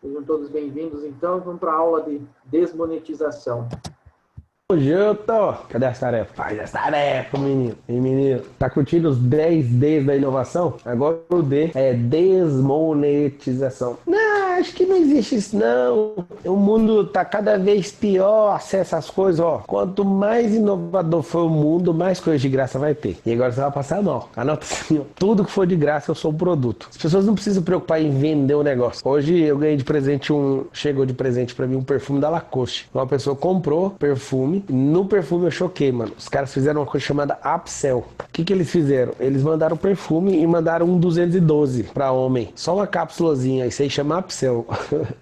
Sejam todos bem-vindos, então. Vamos para a aula de desmonetização. Hoje eu tô. Cadê as tarefas? Faz as tarefas, menino. E menino, tá curtindo os 10 Ds da inovação? Agora o D é desmonetização. Não, acho que não existe isso, não. O mundo tá cada vez pior. Acessa as coisas, ó. Quanto mais inovador for o mundo, mais coisa de graça vai ter. E agora você vai passar, não. Anota assim, ó. Tudo que for de graça, eu sou um produto. As pessoas não precisam se preocupar em vender o negócio. Hoje eu ganhei de presente Chegou de presente pra mim um perfume da Lacoste. Uma pessoa comprou perfume. No perfume eu choquei, mano. Os caras fizeram uma coisa chamada upsell. O que eles fizeram? Eles mandaram perfume e mandaram um 212 pra homem. Só uma cápsulazinha. Isso aí chama upsell.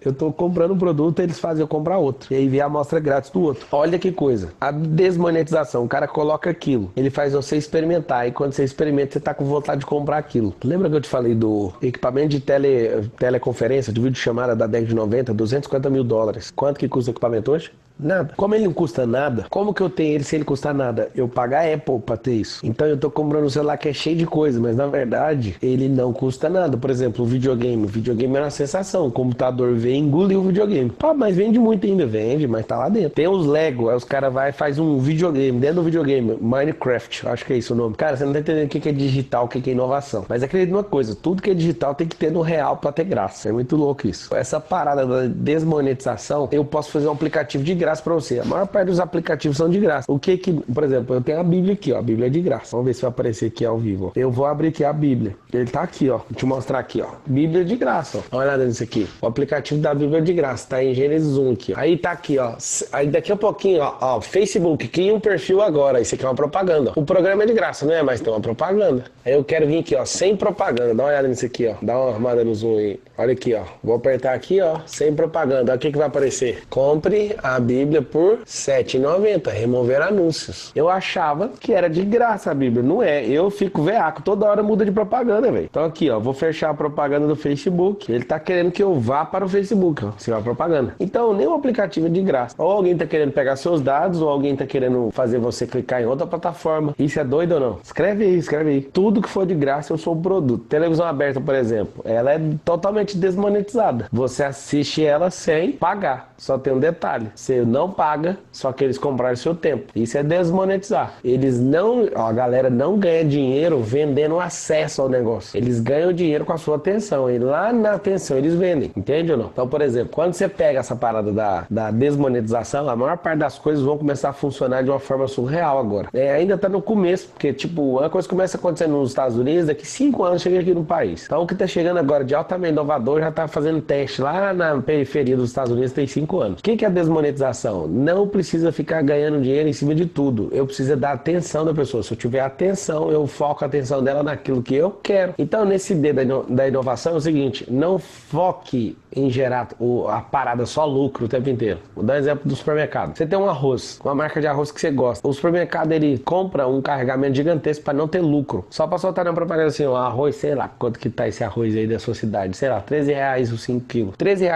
Eu tô comprando um produto, eles fazem eu comprar outro. E aí vem a amostra grátis do outro. Olha que coisa. A desmonetização. O cara coloca aquilo. Ele faz você experimentar. E quando você experimenta, você tá com vontade de comprar aquilo. Lembra que eu te falei do equipamento de teleconferência, de videochamada da década de 90, 250 mil dólares. Quanto que custa o equipamento hoje? Nada. Como ele não custa nada, como que eu tenho ele se ele custa nada? Eu pago a Apple pra ter isso. Então eu tô comprando um celular que é cheio de coisa, mas na verdade ele não custa nada. Por exemplo, o videogame. O videogame é uma sensação. O computador vem e engoliu o videogame. Pá, mas vende muito ainda, vende, mas tá lá dentro. Tem os Lego, aí os caras vai e faz um videogame, dentro do videogame, Minecraft, acho que é isso o nome. Cara, você não tá entendendo o que é digital, o que é inovação. Mas acredita numa coisa, tudo que é digital tem que ter no real pra ter graça. É muito louco isso. Essa parada da desmonetização, eu posso fazer um aplicativo de graça para você. A maior parte dos aplicativos são de graça. O que que, por exemplo, eu tenho a Bíblia aqui, ó. A Bíblia é de graça. Vamos ver se vai aparecer aqui ao vivo. Eu vou abrir aqui a Bíblia. Ele tá aqui, ó. Vou te mostrar aqui, ó. Bíblia de graça, ó. Olha uma olhada nisso aqui. O aplicativo da Bíblia é de graça. Tá em Gênesis 1 aqui, ó. Aí tá aqui, ó. Aí daqui a pouquinho, ó. Facebook, cria um perfil agora. Isso aqui é uma propaganda, ó. O programa é de graça, não é? Mas tem uma propaganda. Aí eu quero vir aqui, ó. Sem propaganda. Dá uma olhada nisso aqui, ó. Dá uma armada no zoom aí. Olha aqui, ó. Vou apertar aqui, ó. Sem propaganda. Olha o que vai aparecer. Compre a Bíblia por R$ 7,90. Remover anúncios. Eu achava que era de graça a Bíblia. Não é. Eu fico veaco. Toda hora muda de propaganda, velho. Então aqui, ó. Vou fechar a propaganda do Facebook. Ele tá querendo que eu vá para o Facebook, ó. Se vai propaganda. Então, nenhum aplicativo é de graça. Ou alguém tá querendo pegar seus dados, ou alguém tá querendo fazer você clicar em outra plataforma. Isso é doido ou não? Escreve aí, escreve aí. Tudo que for de graça, eu sou um produto. Televisão aberta, por exemplo. Ela é totalmente desmonetizada. Você assiste ela sem pagar. Só tem um detalhe. Você não paga, só que eles compraram seu tempo. Isso é desmonetizar. Eles não... Ó, a galera não ganha dinheiro vendendo acesso ao negócio. Eles ganham dinheiro com a sua atenção. E lá na atenção eles vendem. Entende ou não? Então, por exemplo, quando você pega essa parada da desmonetização, a maior parte das coisas vão começar a funcionar de uma forma surreal agora. Ainda tá no começo, porque, tipo, uma coisa começa a acontecer nos Estados Unidos, daqui 5 anos chega aqui no país. Então, o que tá chegando agora de altamente inovador já tá fazendo teste lá na periferia dos Estados Unidos tem 5 anos. O que é a desmonetização? Não precisa ficar ganhando dinheiro em cima de tudo. Eu preciso dar atenção da pessoa. Se eu tiver atenção, eu foco a atenção dela naquilo que eu quero. Então, nesse D da inovação é o seguinte, não foque em gerar a parada só lucro o tempo inteiro. Vou dar um exemplo do supermercado. Você tem um arroz, uma marca de arroz que você gosta. O supermercado, ele compra um carregamento gigantesco para não ter lucro. Só para soltar na propaganda assim, o arroz, sei lá, quanto que tá esse arroz aí da sua cidade? Sei lá, R$ 13 os 5 quilos. R$ 13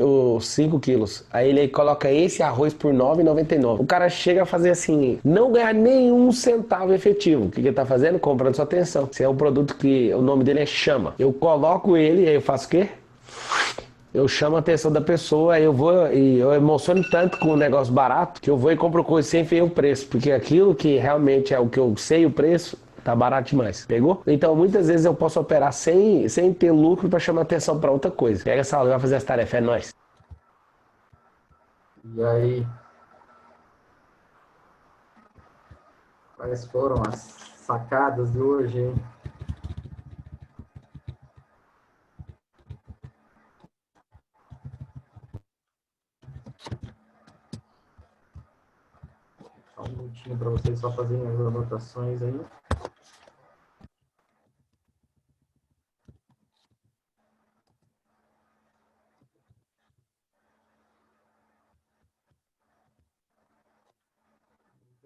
os 5 quilos. Aí ele coloca esse arroz por R$ 9,99. O cara chega a fazer assim, não ganhar nenhum centavo efetivo. O que ele tá fazendo? Comprando sua atenção. Esse é um produto que o nome dele é Chama. Eu coloco ele e aí eu faço o quê? Eu chamo a atenção da pessoa, eu vou e eu emociono tanto com um negócio barato que eu vou e compro coisa sem ver o preço, porque aquilo que realmente é o que eu sei o preço, tá barato demais. Pegou? Então muitas vezes eu posso operar sem ter lucro para chamar atenção para outra coisa. Pega essa aula, vai fazer as tarefas, é nóis. E aí, quais foram as sacadas de hoje, hein? Só um minutinho para vocês só fazerem as anotações aí.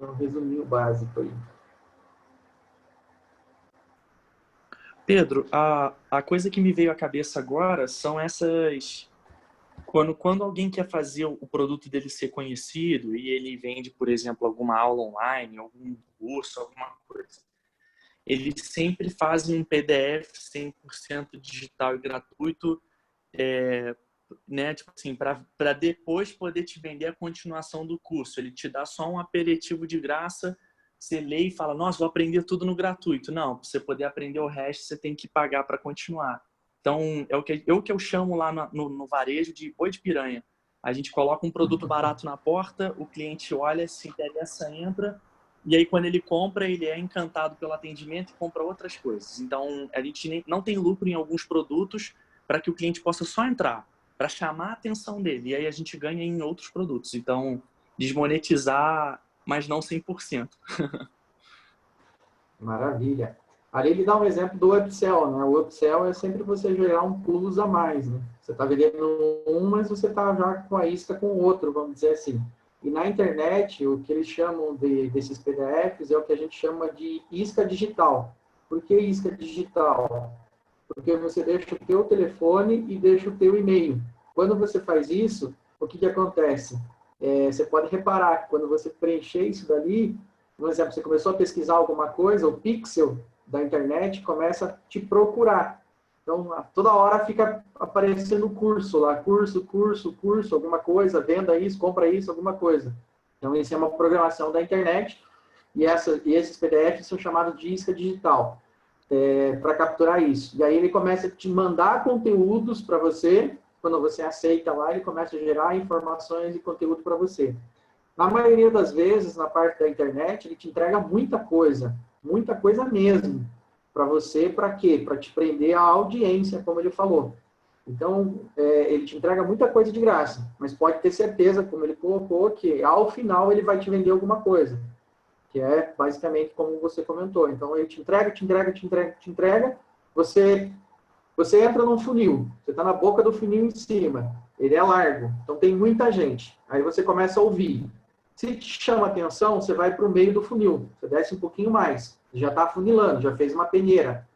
Um resuminho básico aí. Pedro, a coisa que me veio à cabeça agora são essas... Quando alguém quer fazer o produto dele ser conhecido e ele vende, por exemplo, alguma aula online, algum curso, alguma coisa, eles sempre fazem um PDF 100% digital e gratuito né, tipo assim, para depois poder te vender a continuação do curso. Ele te dá só um aperitivo de graça, você lê e fala, nossa, vou aprender tudo no gratuito. Não, para você poder aprender o resto, você tem que pagar para continuar. Então, é o que eu chamo lá no varejo de boi de piranha. A gente coloca um produto barato na porta, o cliente olha, se interessa, entra, e aí quando ele compra, ele é encantado pelo atendimento e compra outras coisas. Então, a gente não tem lucro em alguns produtos para que o cliente possa só entrar, para chamar a atenção dele. E aí a gente ganha em outros produtos. Então, desmonetizar, mas não 100%. Maravilha. Ali ele dá um exemplo do upsell, né? O upsell é sempre você gerar um plus a mais, né? Você está vendendo um, mas você está já com a isca com o outro, vamos dizer assim. E na internet, o que eles chamam desses PDFs é o que a gente chama de isca digital. Por que isca digital? Porque você deixa o teu telefone e deixa o teu e-mail. Quando você faz isso, o que acontece? Você pode reparar que quando você preencher isso dali, por exemplo, você começou a pesquisar alguma coisa, o pixel da internet começa a te procurar. Então, toda hora fica aparecendo curso lá, curso, alguma coisa, venda isso, compra isso, alguma coisa. Então, isso é uma programação da internet e esses PDFs são chamados de isca digital. Para capturar isso. E aí ele começa a te mandar conteúdos para você, quando você aceita lá, ele começa a gerar informações e conteúdo para você. Na maioria das vezes, na parte da internet, ele te entrega muita coisa mesmo, para você, para quê? Para te prender a audiência, como ele falou. Então, ele te entrega muita coisa de graça, mas pode ter certeza, como ele colocou, que ao final ele vai te vender alguma coisa, que é basicamente como você comentou. Então, ele te entrega, você entra num funil, você está na boca do funil em cima, ele é largo, então tem muita gente. Aí você começa a ouvir. Se te chama atenção, você vai para o meio do funil, você desce um pouquinho mais, já está afunilando, já fez uma peneira.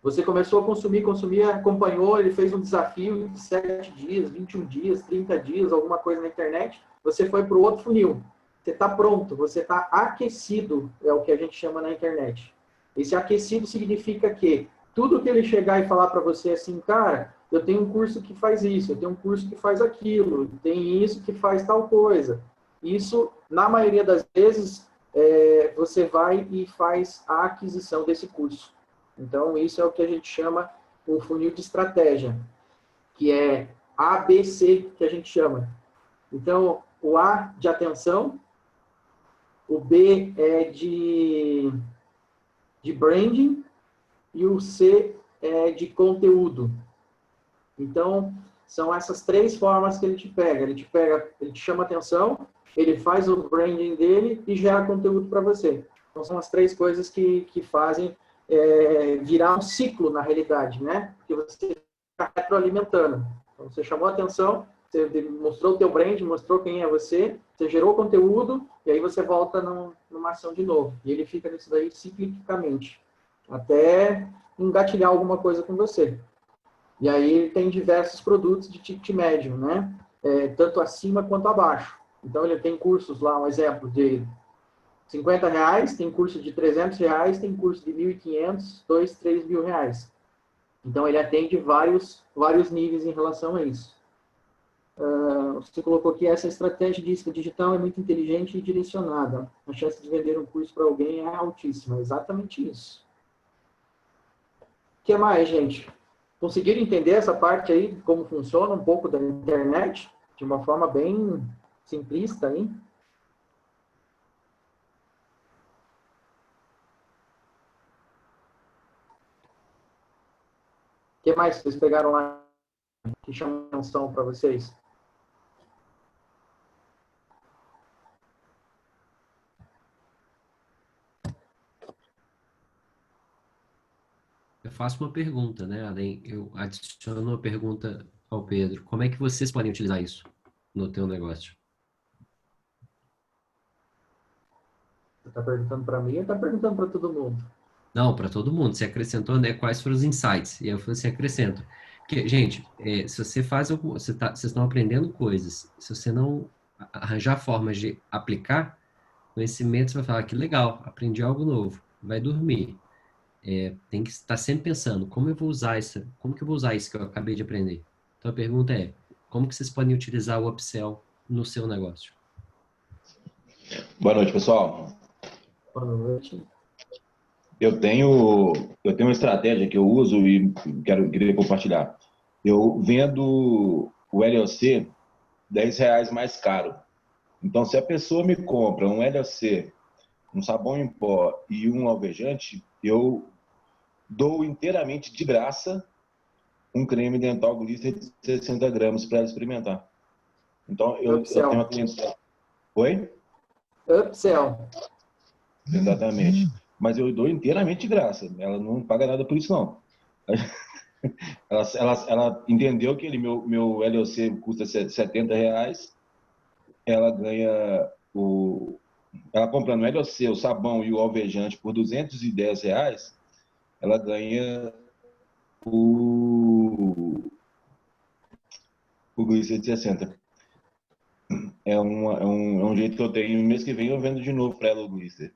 Você começou a consumir, acompanhou, ele fez um desafio de 7 dias, 21 dias, 30 dias, alguma coisa na internet, você foi para o outro funil. Você está pronto, você está aquecido, é o que a gente chama na internet. Esse aquecido significa que tudo que ele chegar e falar para você assim, cara, eu tenho um curso que faz isso, eu tenho um curso que faz aquilo, tem isso que faz tal coisa. Isso, na maioria das vezes, você vai e faz a aquisição desse curso. Então, isso é o que a gente chama o funil de estratégia, que é ABC, que a gente chama. Então, o A de atenção, o B é de branding e o C é de conteúdo. Então, são essas três formas que ele te pega. Ele te chama atenção, ele faz o branding dele e gera conteúdo para você. Então, são as três coisas que fazem virar um ciclo, na realidade, né? Porque você está retroalimentando. Então, você chamou a atenção, você mostrou o teu brand, mostrou quem é você, você gerou conteúdo, e aí você volta numa ação de novo. E ele fica nisso daí ciclicamente, até engatilhar alguma coisa com você. E aí tem diversos produtos de ticket médio, né? Tanto acima quanto abaixo. Então, ele tem cursos lá, um exemplo de R$50, tem curso de R$300, tem curso de R$1.500, R$2.000, R$3.000. Então, ele atende vários níveis em relação a isso. Você colocou que essa estratégia de isca digital é muito inteligente e direcionada. A chance de vender um curso para alguém é altíssima. É exatamente isso. O que mais, gente? Conseguiram entender essa parte aí, como funciona um pouco da internet? De uma forma bem simplista, hein? O que mais vocês pegaram lá que chama atenção para vocês? Eu faço uma pergunta, né? Eu adiciono uma pergunta ao Pedro. Como é que vocês podem utilizar isso no teu negócio? Você está perguntando para mim ou está perguntando para todo mundo? Não, para todo mundo. Você acrescentou, né? Quais foram os insights? E aí eu falei assim, acrescento. Porque, gente, se você faz algum, vocês estão aprendendo coisas. Se você não arranjar formas de aplicar conhecimento, você vai falar que legal, aprendi algo novo. Vai dormir. Tem que estar sempre pensando, como que eu vou usar isso que eu acabei de aprender? Então a pergunta é, como que vocês podem utilizar o upsell no seu negócio? Boa noite, pessoal. Boa noite. Eu tenho uma estratégia que eu uso e queria compartilhar. Eu vendo o LLC R$ 10 mais caro. Então, se a pessoa me compra um LLC, um sabão em pó e um alvejante, eu dou inteiramente de graça um creme dental Glister de 60 gramas para ela experimentar. Então, eu tenho uma clientela. Oi? Upsell. Exatamente. Mas eu dou inteiramente de graça. Ela não paga nada por isso, não. Ela entendeu que meu LLC custa R$ 70. Ela ganha ela comprando o LLC, o sabão e o alvejante por R$ 210, ela ganha o Glister de 60. É um jeito que eu tenho. Mês que vem eu vendo de novo para ela o Glister.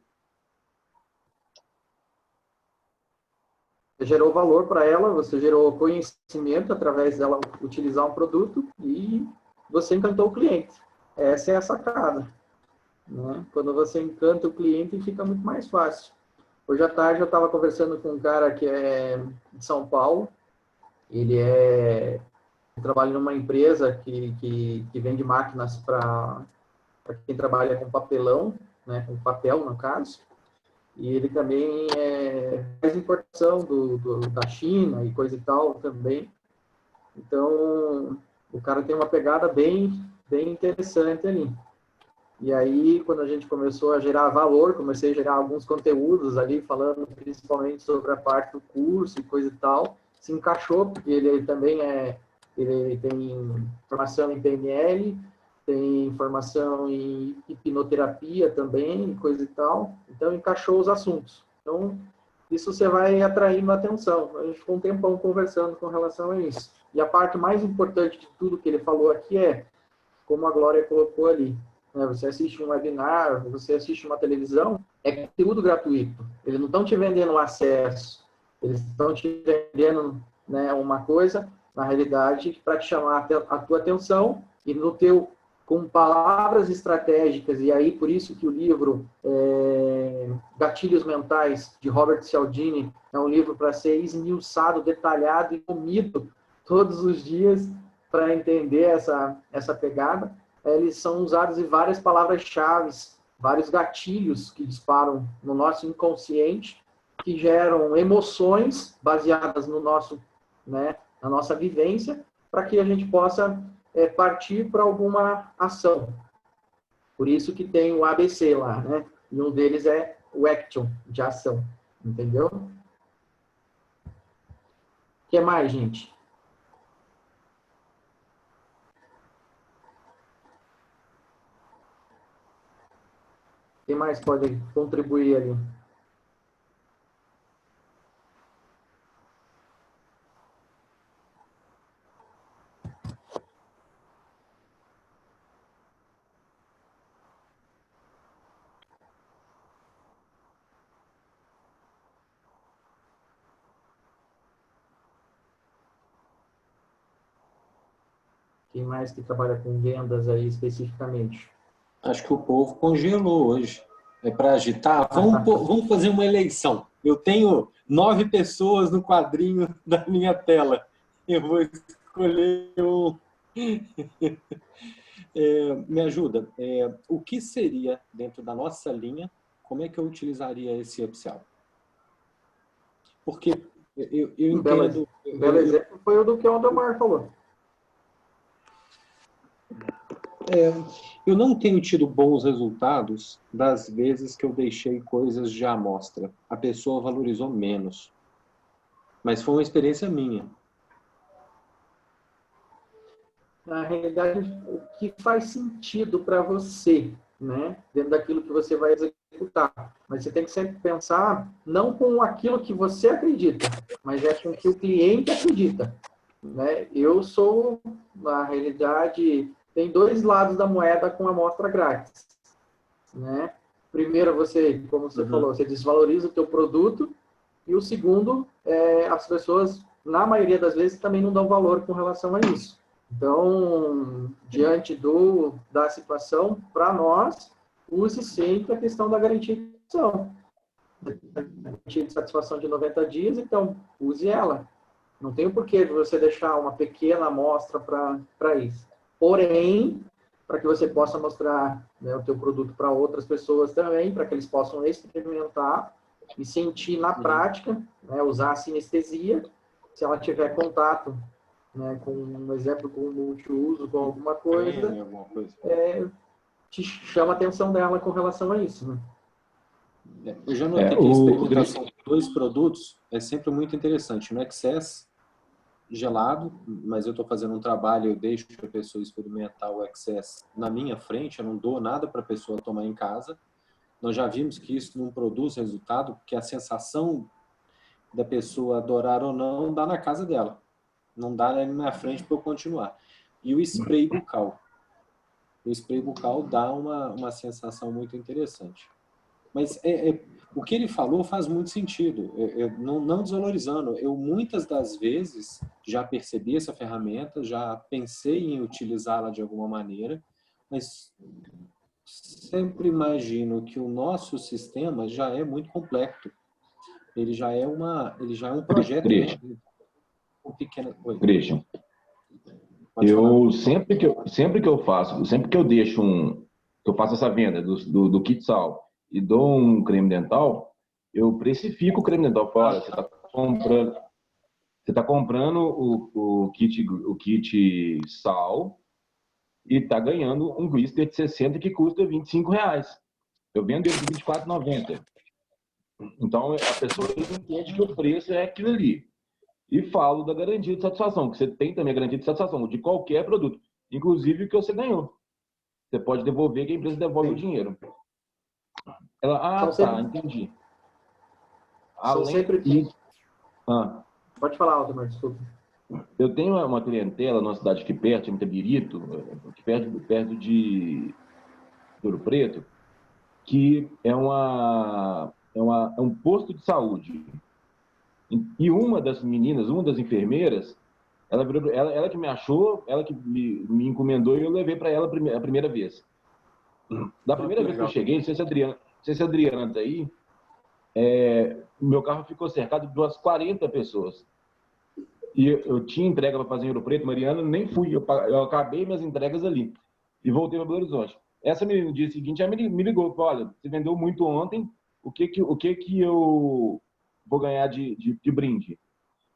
Você gerou valor para ela, você gerou conhecimento através dela utilizar um produto e você encantou o cliente. Essa é a sacada, né? Quando você encanta o cliente, fica muito mais fácil. Hoje à tarde eu estava conversando com um cara que é de São Paulo. Ele trabalha numa empresa que vende máquinas para quem trabalha com papelão, né, com papel, no caso. E ele também faz importação da China e coisa e tal também. Então, o cara tem uma pegada bem interessante ali. E aí, quando a gente começou a gerar valor, comecei a gerar alguns conteúdos ali, falando principalmente sobre a parte do curso e coisa e tal, se encaixou, porque ele também ele tem formação em PNL, tem formação em hipnoterapia também, coisa e tal. Então, encaixou os assuntos. Então, isso você vai atraindo a atenção. A gente ficou um tempão conversando com relação a isso. E a parte mais importante de tudo que ele falou aqui é, como a Glória colocou ali, né? Você assiste um webinar, você assiste uma televisão, é conteúdo gratuito. Eles não estão te vendendo um acesso, eles estão te vendendo, né, uma coisa, na realidade, para te chamar a tua atenção e no teu com palavras estratégicas, e aí por isso que o livro Gatilhos Mentais, de Robert Cialdini, é um livro para ser esmiuçado, detalhado e comido todos os dias para entender essa pegada. Eles são usados em várias palavras-chave, vários gatilhos que disparam no nosso inconsciente, que geram emoções baseadas no nosso, né, na nossa vivência, para que a gente possa partir para alguma ação. Por isso que tem o ABC lá, né? E um deles é o action, de ação. Entendeu? O que mais, gente? Quem mais pode contribuir ali? Quem mais que trabalha com vendas aí especificamente? Acho que o povo congelou hoje. É para agitar? Vamos fazer uma eleição. Eu tenho 9 pessoas no quadrinho da minha tela. Eu vou escolher um. Me ajuda. O que seria, dentro da nossa linha, como é que eu utilizaria esse upsell? Porque eu entendo... Um belo exemplo foi o do que o Aldemar falou. Eu não tenho tido bons resultados das vezes que eu deixei coisas de amostra. A pessoa valorizou menos. Mas foi uma experiência minha. Na realidade, o que faz sentido para você, né? Dentro daquilo que você vai executar. Mas você tem que sempre pensar, não com aquilo que você acredita, mas com o que o cliente acredita, né? Eu sou, na realidade... Tem 2 lados da moeda com amostra grátis, né? Primeiro, você, como você falou, você desvaloriza o teu produto, e o segundo, as pessoas na maioria das vezes, também não dão valor com relação a isso. Então, diante da situação, para nós, use sempre a questão da garantia de satisfação. Garantia de satisfação de 90 dias, então, use ela. Não tem o porquê de você deixar uma pequena amostra para isso. Porém, para que você possa mostrar, né, o teu produto para outras pessoas também, para que eles possam experimentar e sentir na prática, né, usar a sinestesia, se ela tiver contato, né, com um exemplo, com multiuso, com alguma coisa, te chama a atenção dela com relação a isso. Né? Eu já notei que a experimentação de 2 produtos é sempre muito interessante. No Access, gelado, mas eu estou fazendo um trabalho, eu deixo a pessoa experimentar o Access na minha frente, eu não dou nada para a pessoa tomar em casa. Nós já vimos que isso não produz resultado, porque a sensação da pessoa adorar ou não dá na casa dela. Não dá ali na frente para eu continuar. E o spray bucal. O spray bucal dá uma sensação muito interessante. Mas o que ele falou faz muito sentido. Não desvalorizando. Eu, muitas das vezes, já percebi essa ferramenta, já pensei em utilizá-la de alguma maneira, mas sempre imagino que o nosso sistema já é muito complexo. Ele já é um projeto pequeno. Christian, sempre que eu faço essa venda do kit sal e dou um creme dental, eu precifico o creme dental. Fora, você está comprando o kit sal e está ganhando um blister de 60 que custa R$25. Eu vendo ele de R$24,90. Então, a pessoa entende que o preço é aquilo ali. E falo da garantia de satisfação, que você tem também a garantia de satisfação de qualquer produto, inclusive o que você ganhou. Você pode devolver, que a empresa devolve o dinheiro. Ela, entendi. Pode falar, Aldemar, desculpa. Eu tenho uma clientela numa cidade aqui perto, em Itabirito, perto de Ouro Preto, que é um posto de saúde. E uma das meninas, uma das enfermeiras, ela que me achou, ela que me encomendou e eu levei para ela a primeira vez. Da primeira vez que eu cheguei, não sei se a Adriana está aí, meu carro ficou cercado de umas 40 pessoas. E eu tinha entrega para fazer em Ouro Preto, Mariana, nem fui, eu acabei minhas entregas ali e voltei para Belo Horizonte. Essa menina, no dia seguinte, ela me ligou, olha, você vendeu muito ontem, o que eu vou ganhar de brinde?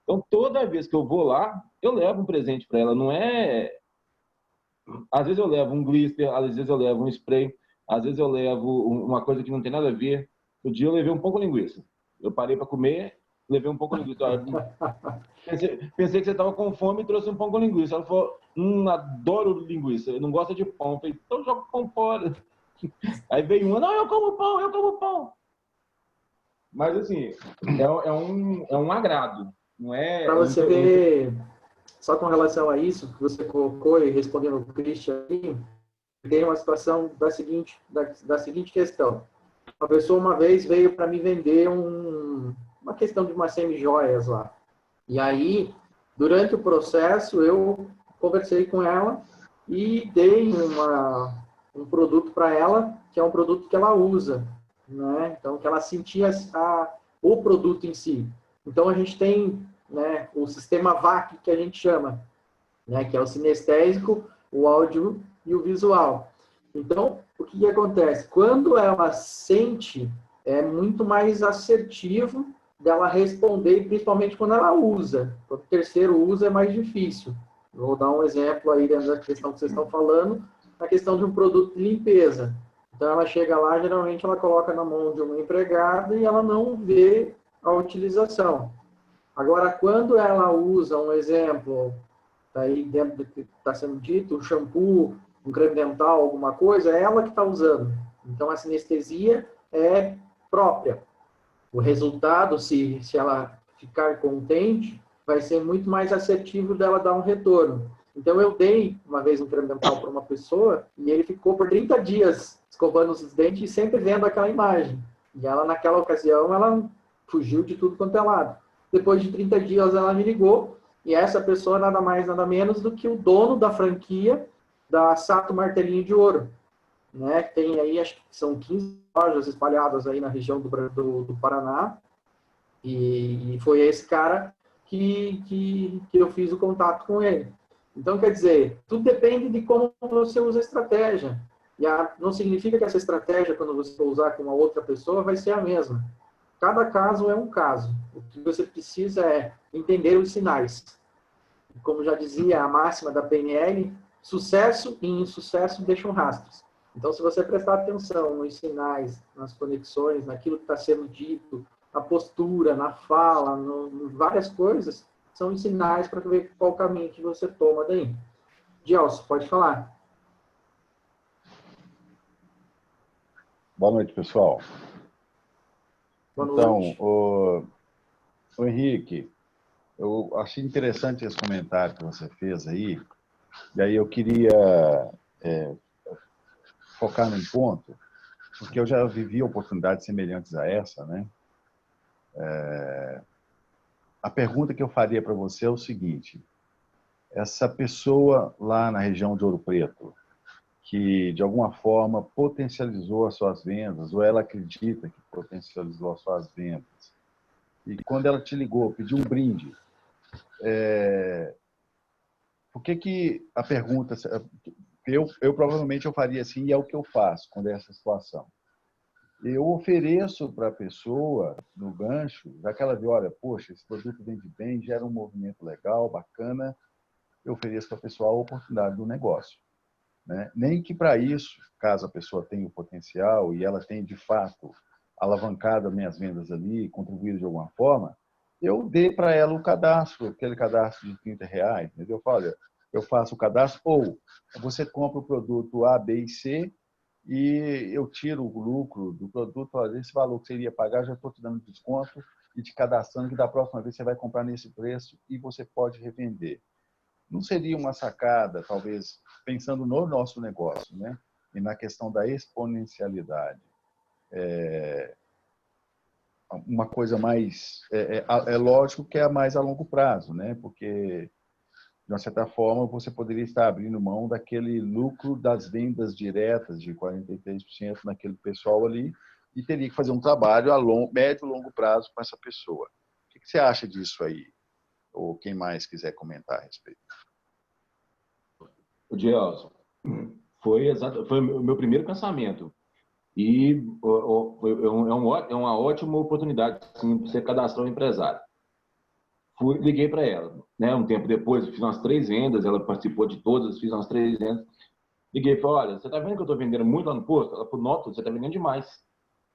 Então, toda vez que eu vou lá, eu levo um presente para ela. Não é... Às vezes eu levo um glister, às vezes eu levo um spray, às vezes eu levo uma coisa que não tem nada a ver. No dia eu levei um pouco de linguiça. Eu parei para comer, levei um pouco de linguiça. Pensei que você estava com fome e trouxe um pão com linguiça. Ela falou, adoro linguiça, eu não gosto de pão. Eu falei, então joga o pão fora. Aí veio uma, não, eu como pão. Mas, assim, é um agrado. Não é... Para você ver, só com relação a isso, que você colocou e respondendo o Christian, tem uma situação da seguinte questão. Uma pessoa uma vez veio para me vender uma questão de umas semi-joias lá. E aí, durante o processo, eu conversei com ela e dei um produto para ela, que é um produto que ela usa, né? Então, que ela sentia o produto em si. Então, a gente tem, né, o sistema VAC, que a gente chama, né, que é o sinestésico, o áudio e o visual. Então, o que acontece? Quando ela sente, é muito mais assertivo dela responder, principalmente quando ela usa. Quando o terceiro usa, é mais difícil. Vou dar um exemplo aí dentro da questão que vocês estão falando, a questão de um produto de limpeza. Então, ela chega lá, geralmente ela coloca na mão de uma empregada e ela não vê a utilização. Agora, quando ela usa, um exemplo, aí dentro do que está sendo dito, um shampoo, um creme dental, alguma coisa, é ela que está usando. Então, a sinestesia é própria. O resultado, se ela ficar contente, vai ser muito mais assertivo dela dar um retorno. Então, eu dei uma vez um creme dental para uma pessoa e ele ficou por 30 dias escovando os dentes e sempre vendo aquela imagem. E ela, naquela ocasião, ela fugiu de tudo quanto é lado. Depois de 30 dias ela me ligou, e essa pessoa nada mais, nada menos do que o dono da franquia da Sato Martelinho de Ouro, né? Tem aí, acho que são 15 lojas espalhadas aí na região do Paraná, e foi esse cara que eu fiz o contato com ele. Então, quer dizer, tudo depende de como você usa a estratégia. Não significa que essa estratégia, quando você for usar com uma outra pessoa, vai ser a mesma. Cada caso é um caso. O que você precisa é entender os sinais. Como já dizia a máxima da PNL, sucesso e insucesso deixam rastros. Então, se você prestar atenção nos sinais, nas conexões, naquilo que está sendo dito, na postura, na fala, em várias coisas, são os sinais para ver qual caminho que você toma daí. Gelson, pode falar. Boa noite, pessoal. Boa noite. Então, o Henrique, eu achei interessante esse comentário que você fez aí, e aí eu queria focar num ponto, porque eu já vivi oportunidades semelhantes a essa, né? A pergunta que eu faria para você é o seguinte: essa pessoa lá na região de Ouro Preto, que de alguma forma potencializou as suas vendas, ou ela acredita que potencializou as suas vendas, e quando ela te ligou, pediu um brinde, por que a pergunta... Eu provavelmente eu faria assim, e é o que eu faço quando é essa situação. Eu ofereço para a pessoa, no gancho, já que ela vê, olha, poxa, esse produto vende bem, gera um movimento legal, bacana, eu ofereço para a pessoa a oportunidade do negócio, né? Nem que para isso, caso a pessoa tenha o potencial e ela tenha, de fato, alavancado as minhas vendas ali, contribuído de alguma forma, eu dei para ela o cadastro, aquele cadastro de R$30, entendeu? Eu falo, olha, eu faço o cadastro, ou você compra o produto A, B e C, e eu tiro o lucro do produto, olha, esse valor que você iria pagar, já estou te dando desconto e te cadastrando que da próxima vez você vai comprar nesse preço e você pode revender. Não seria uma sacada, talvez, pensando no nosso negócio, né? E na questão da exponencialidade. Uma coisa mais... É lógico que é mais a longo prazo, né? Porque, de uma certa forma, você poderia estar abrindo mão daquele lucro das vendas diretas de 43% naquele pessoal ali e teria que fazer um trabalho a médio e longo prazo com essa pessoa. O que você acha disso aí? Ou quem mais quiser comentar a respeito? O Gelson, foi o meu primeiro pensamento. E é uma ótima oportunidade, sim, para você cadastrar um empresário. Liguei para ela, né? Um tempo depois, fiz umas 3 vendas, ela participou de todas, fiz umas 3 vendas. Liguei e falei, olha, você está vendo que eu estou vendendo muito lá no posto? Ela falou, nossa, você está vendendo demais.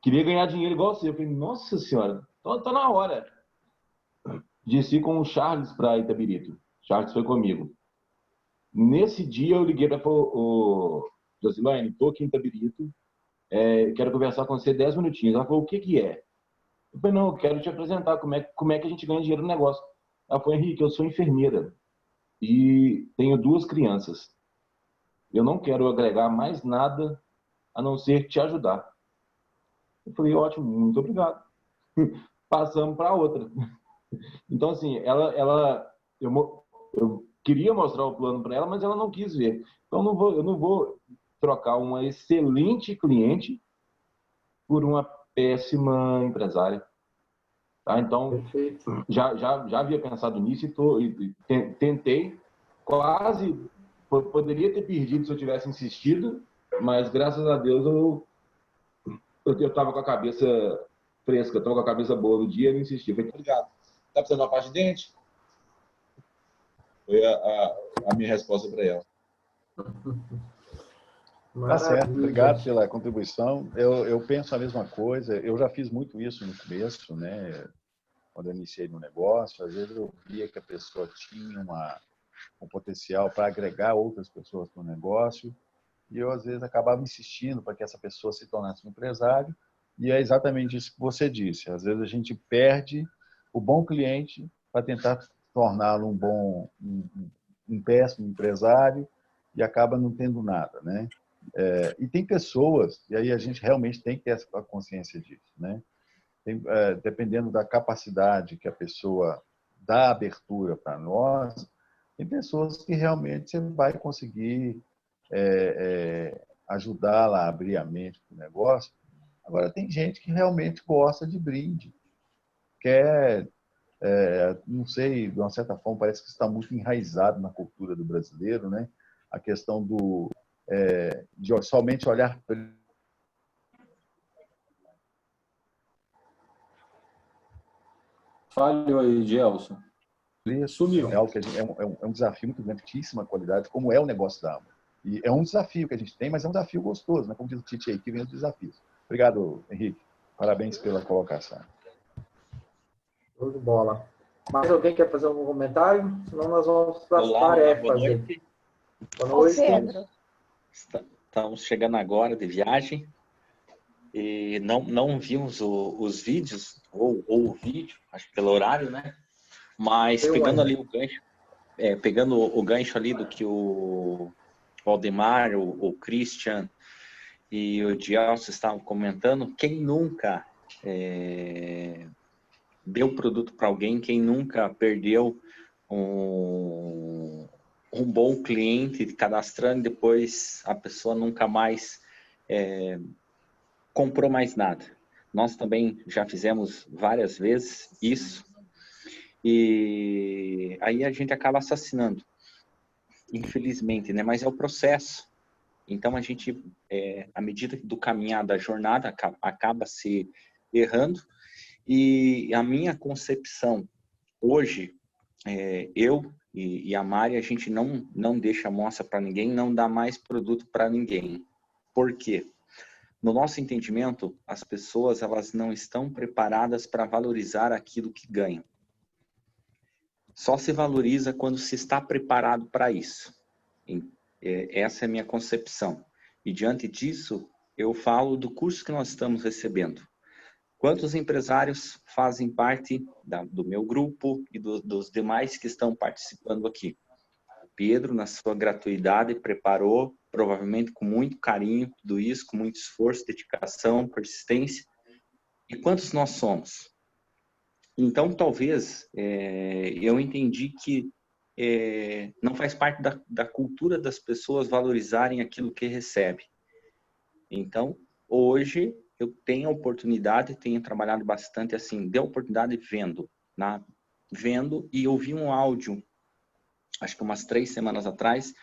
Queria ganhar dinheiro igual você. Eu falei, nossa senhora, tá na hora. Disse com o Charles para Itabirito. Charles foi comigo. Nesse dia eu liguei para o Josilane, estou aqui em Itabirito, quero conversar com você 10 minutinhos. Ela falou, o que é? Eu falei, não, eu quero te apresentar como é que a gente ganha dinheiro no negócio. Ela falou, Henrique, eu sou enfermeira e tenho 2 crianças. Eu não quero agregar mais nada a não ser te ajudar. Eu falei, ótimo, muito obrigado. Passamos para outra. Então, assim, eu queria mostrar o plano para ela, mas ela não quis ver. Então, eu não vou trocar uma excelente cliente por uma péssima empresária. Tá? Então, já havia pensado nisso e tentei, quase poderia ter perdido se eu tivesse insistido, mas graças a Deus eu estava com a cabeça fresca, estava com a cabeça boa no dia e não insisti. Falei, obrigado. Tá precisando de uma pasta de dente? Foi a minha resposta para ela. Tá certo, obrigado pela contribuição. Eu penso a mesma coisa, eu já fiz muito isso no começo, né? Quando eu iniciei no negócio, às vezes eu via que a pessoa tinha um potencial para agregar outras pessoas para o negócio, e eu às vezes acabava insistindo para que essa pessoa se tornasse um empresário, e é exatamente isso que você disse. Às vezes a gente perde o bom cliente para tentar torná-lo um péssimo empresário e acaba não tendo nada, né? E tem pessoas, e aí a gente realmente tem que ter essa consciência disso, né? dependendo da capacidade que a pessoa dá abertura para nós, tem pessoas que realmente você vai conseguir ajudá-la a abrir a mente para o negócio. Agora, tem gente que realmente gosta de brinde, quer, não sei, de uma certa forma, parece que está muito enraizado na cultura do brasileiro, né? A questão de somente olhar. Falhou aí, Gelson. Sumiu. É algo que é um desafio muito grande, altíssima qualidade, como é o negócio da Amway. E é um desafio que a gente tem, mas é um desafio gostoso, né? Como diz o Tite aí, que vem os desafios. Obrigado, Henrique. Parabéns pela colocação. Show de bola. Mais alguém quer fazer algum comentário? Senão nós vamos para as Olá, tarefas. boa noite. Boa noite. Ô, Pedro. Estamos chegando agora de viagem e não vimos os vídeos, ou o vídeo, acho que pelo horário, né? Mas pegando ali o gancho, pegando o gancho ali do que o Valdemar, o Christian e o Gelson estavam comentando, quem nunca deu produto para alguém, quem nunca perdeu um bom cliente cadastrando e depois a pessoa nunca mais comprou mais nada. Nós também já fizemos várias vezes isso e aí a gente acaba assassinando, infelizmente, né? Mas é o processo. Então a gente, à medida do caminhar da jornada, acaba se errando. E a minha concepção hoje, eu e a Mari, a gente não deixa amostra para ninguém, não dá mais produto para ninguém. Por quê? No nosso entendimento, as pessoas elas não estão preparadas para valorizar aquilo que ganham. Só se valoriza quando se está preparado para isso. Essa é a minha concepção. E diante disso, eu falo do curso que nós estamos recebendo. Quantos empresários fazem parte do meu grupo e dos demais que estão participando aqui? Pedro, na sua gratuidade, preparou, provavelmente com muito carinho, tudo isso, com muito esforço, dedicação, persistência. E quantos nós somos? Então, talvez, eu entendi que não faz parte da cultura das pessoas valorizarem aquilo que recebe. Então, hoje, eu tenho a oportunidade, tenho trabalhado bastante assim, dei a oportunidade vendo, vendo e ouvi um áudio, acho que umas 3 semanas atrás,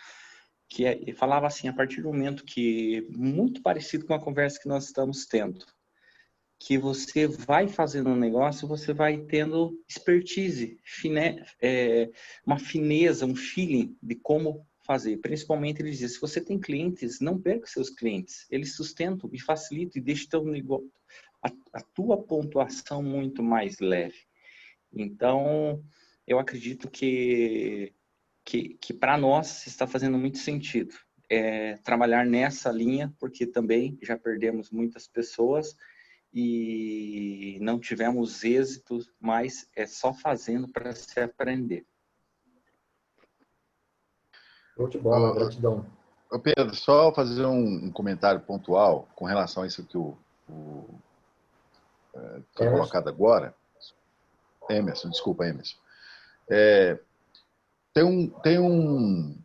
que falava assim, a partir do momento que, muito parecido com a conversa que nós estamos tendo, que você vai fazendo um negócio, você vai tendo expertise, uma fineza, um feeling de como fazer. Principalmente, ele dizia, se você tem clientes, não perca seus clientes. Eles sustentam e facilitam e deixam teu negócio, a tua pontuação muito mais leve. Então, eu acredito que para nós está fazendo muito sentido trabalhar nessa linha, porque também já perdemos muitas pessoas e não tivemos êxitos, mas é só fazendo para se aprender. Show de bola, gratidão. Pedro, só fazer um comentário pontual com relação a isso que foi colocado agora. Emerson, desculpa, Emerson. Tem um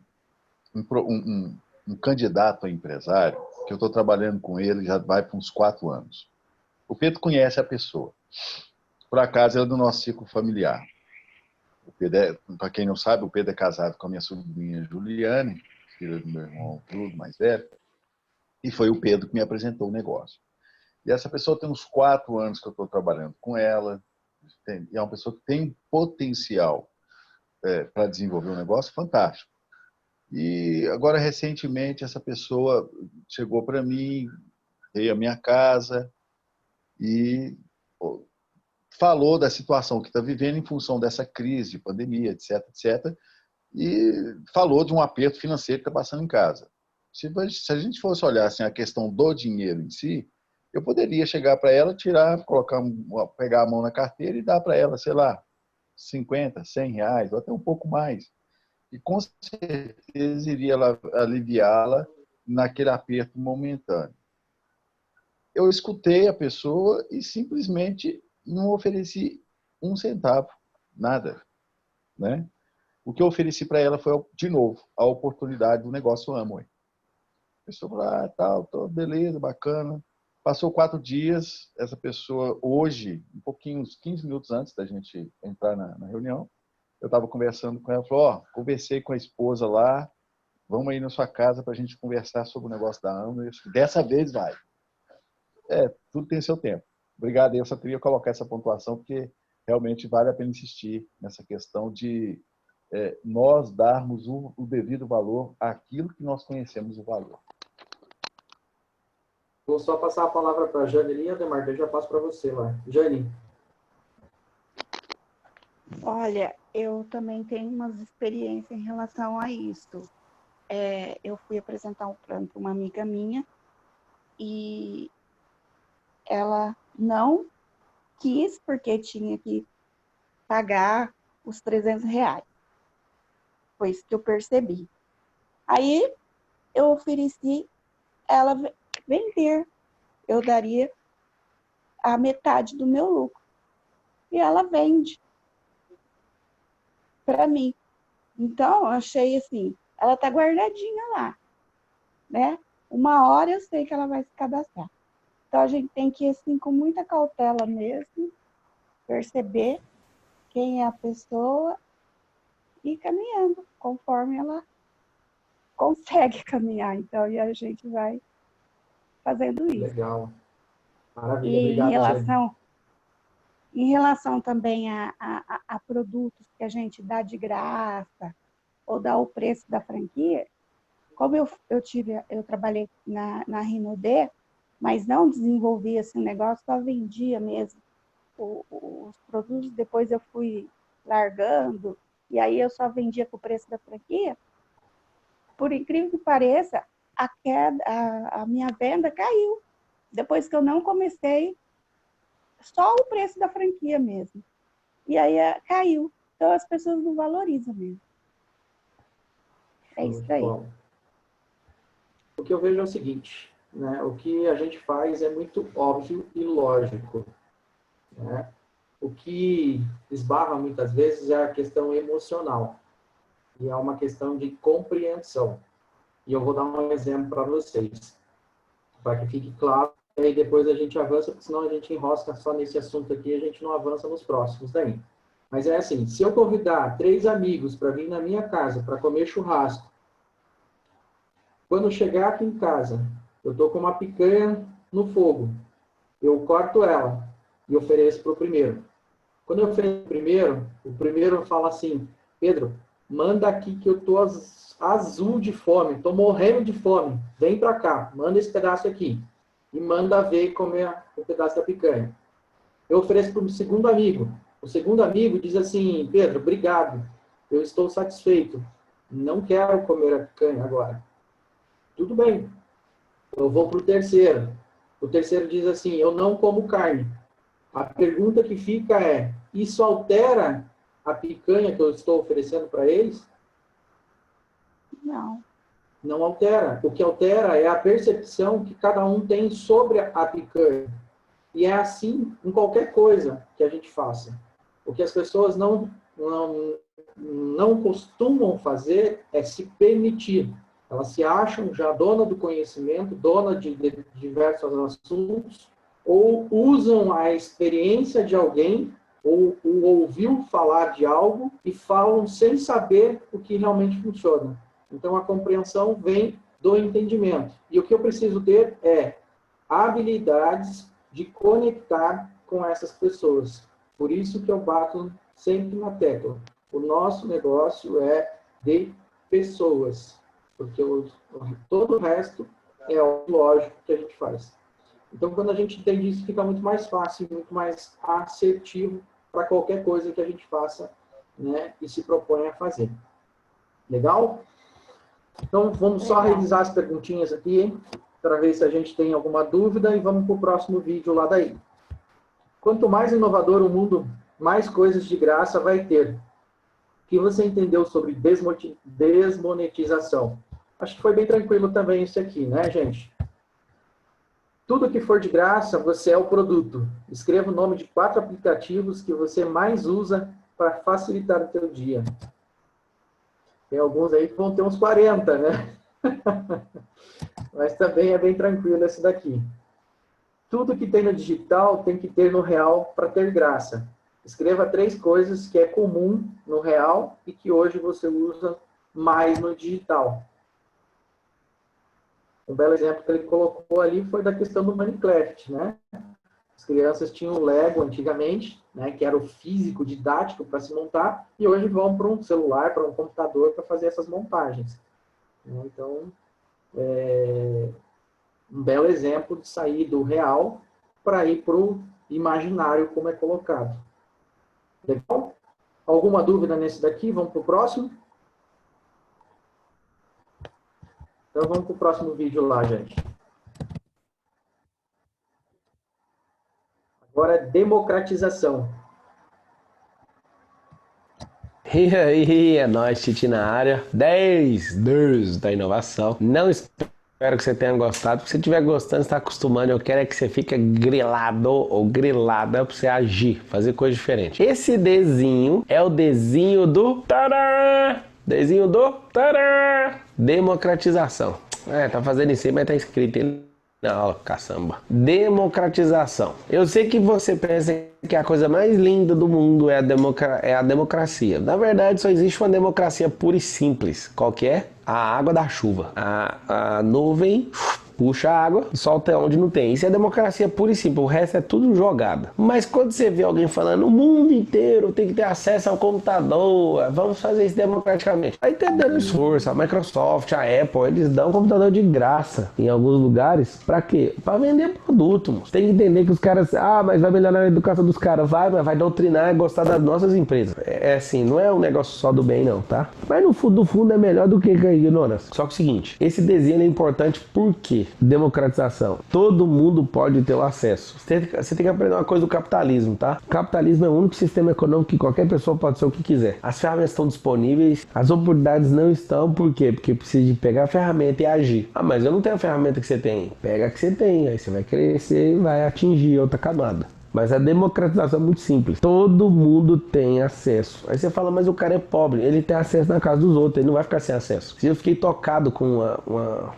candidato a empresário que eu estou trabalhando com ele já vai para uns 4 anos. O Pedro conhece a pessoa. Por acaso, ele é do nosso ciclo familiar. O Pedro, para quem não sabe, o Pedro é casado com a minha sobrinha Juliane, filha do meu irmão Trudo, mais velho, e foi o Pedro que me apresentou o negócio. E essa pessoa tem uns 4 anos que eu estou trabalhando com ela, e é uma pessoa que tem potencial para desenvolver um negócio fantástico. E agora, recentemente, essa pessoa chegou para mim, veio à minha casa e falou da situação que está vivendo em função dessa crise de pandemia, etc, etc, e falou de um aperto financeiro que está passando em casa. Se a gente fosse olhar assim, a questão do dinheiro em si, eu poderia chegar para ela, pegar a mão na carteira e dar para ela, sei lá, 50, 100 reais, ou até um pouco mais. E com certeza iria aliviá-la naquele aperto momentâneo. Eu escutei a pessoa e simplesmente não ofereci um centavo, nada, né? O que eu ofereci para ela foi, de novo, a oportunidade do negócio Amway. A pessoa falou, tal, beleza, bacana. Passou 4 dias, essa pessoa, hoje, um pouquinho, uns 15 minutos antes da gente entrar na reunião, eu estava conversando com ela, falou, conversei com a esposa lá, vamos aí na sua casa para a gente conversar sobre o negócio da Amway. Dessa vez vai. Tudo tem seu tempo. Obrigado, eu só queria colocar essa pontuação, porque realmente vale a pena insistir nessa questão de nós darmos o devido valor àquilo que nós conhecemos o valor. Vou só passar a palavra para a Jane ali, Ademar, que eu já passo para você lá. Jane. Olha, eu também tenho umas experiências em relação a isso. Eu fui apresentar um plano para uma amiga minha e ela não quis porque tinha que pagar os R$300. Foi isso que eu percebi. Aí eu ofereci ela vender. Eu daria a metade do meu lucro. E ela vende para mim. Então, eu achei assim, ela está guardadinha lá, né? Uma hora eu sei que ela vai se cadastrar. Então, a gente tem que ir assim, com muita cautela mesmo, perceber quem é a pessoa e ir caminhando, conforme ela consegue caminhar. Então, e a gente vai fazendo isso. Legal. Maravilha, E obrigado, em relação também a produtos que a gente dá de graça ou dá o preço da franquia, como eu trabalhei na Rinode, mas não desenvolvi esse negócio, só vendia mesmo os produtos, depois eu fui largando, e aí eu só vendia com o preço da franquia. Por incrível que pareça, a minha venda caiu. Depois que eu não comecei, só o preço da franquia mesmo. E aí caiu. Então as pessoas não valorizam mesmo. É isso aí. Bom, o que eu vejo é o seguinte, né? O que a gente faz é muito óbvio e lógico, né? O que esbarra muitas vezes é a questão emocional. E é uma questão de compreensão. E eu vou dar um exemplo para vocês, para que fique claro, e aí depois a gente avança, porque senão a gente enrosca só nesse assunto aqui e a gente não avança nos próximos daí. Mas é assim, se eu convidar 3 amigos para vir na minha casa para comer churrasco, quando eu chegar aqui em casa, eu estou com uma picanha no fogo, eu corto ela e ofereço para o primeiro. Quando eu ofereço o primeiro fala assim, Pedro, manda aqui que eu estou azul de fome, estou morrendo de fome, vem para cá, manda esse pedaço aqui. E manda ver comer um pedaço da picanha. Eu ofereço para o segundo amigo. O segundo amigo diz assim, Pedro, obrigado, eu estou satisfeito, não quero comer a picanha agora. Tudo bem, eu vou para o terceiro. O terceiro diz assim, eu não como carne. A pergunta que fica é, isso altera a picanha que eu estou oferecendo para eles? Não. Não altera. O que altera é a percepção que cada um tem sobre a picanha. E é assim em qualquer coisa que a gente faça. O que as pessoas não costumam fazer é se permitir. Elas se acham já dona do conhecimento, dona de diversos assuntos, ou usam a experiência de alguém, ou ouviu falar de algo, e falam sem saber o que realmente funciona. Então, a compreensão vem do entendimento. E o que eu preciso ter é habilidades de conectar com essas pessoas. Por isso que eu bato sempre na tecla. O nosso negócio é de pessoas. Porque todo o resto é o lógico que a gente faz. Então, quando a gente entende isso, fica muito mais fácil, muito mais assertivo para qualquer coisa que a gente faça, né, e se propõe a fazer. Legal? Então, vamos só revisar as perguntinhas aqui, para ver se a gente tem alguma dúvida, e vamos para o próximo vídeo lá daí. Quanto mais inovador o mundo, mais coisas de graça vai ter. O que você entendeu sobre desmonetização? Acho que foi bem tranquilo também isso aqui, né, gente? Tudo que for de graça, você é o produto. Escreva o nome de 4 aplicativos que você mais usa para facilitar o teu dia. Tem alguns aí que vão ter uns 40, né? Mas também é bem tranquilo esse daqui. Tudo que tem no digital tem que ter no real para ter graça. Escreva 3 coisas que é comum no real e que hoje você usa mais no digital. Um belo exemplo que ele colocou ali foi da questão do Minecraft, né? As crianças tinham o Lego antigamente, né, que era o físico, didático para se montar, e hoje vão para um celular, para um computador para fazer essas montagens. Então, um belo exemplo de sair do real para ir para o imaginário, como é colocado. Legal? Alguma dúvida nesse daqui? Vamos para o próximo? Então, vamos para o próximo vídeo lá, gente. Agora, democratização. E aí, é nóis, Titi na área. 10 da inovação. Não espero que você tenha gostado. Se você estiver gostando, está acostumando, eu quero é que você fique grilado ou grilada para você agir, fazer coisa diferente. Esse Dzinho é o Dzinho do... Tadã! Dzinho do... Tadã! Democratização. Tá fazendo isso aí, mas tá escrito aí na aula, caçamba. Democratização. Eu sei que você pensa que a coisa mais linda do mundo é a democracia. Na verdade, só existe uma democracia pura e simples. Qual que é? A água da chuva. A nuvem puxa a água, solta onde não tem. Isso é democracia pura e simples, o resto é tudo jogada. Mas quando você vê alguém falando, o mundo inteiro tem que ter acesso ao computador, vamos fazer isso democraticamente. Aí tá dando esforço, a Microsoft, a Apple, eles dão computador de graça em alguns lugares. Pra quê? Pra vender produto. Moço. Tem que entender que os caras, mas vai melhorar a educação dos caras. Mas vai doutrinar e gostar das nossas empresas. É assim, não é um negócio só do bem não, tá? Mas no fundo é melhor do que a ignorância. Só que é o seguinte, esse desenho é importante por quê? Democratização. Todo mundo pode ter o acesso. Você tem que aprender uma coisa do capitalismo, tá? O capitalismo é o único sistema econômico que qualquer pessoa pode ser o que quiser. As ferramentas estão disponíveis, as oportunidades não estão, por quê? Porque precisa de pegar a ferramenta e agir. Mas eu não tenho a ferramenta que você tem. Pega a que você tem, aí você vai crescer e vai atingir outra camada. Mas a democratização é muito simples. Todo mundo tem acesso. Aí você fala, mas o cara é pobre. Ele tem acesso na casa dos outros. Ele não vai ficar sem acesso. Eu fiquei tocado com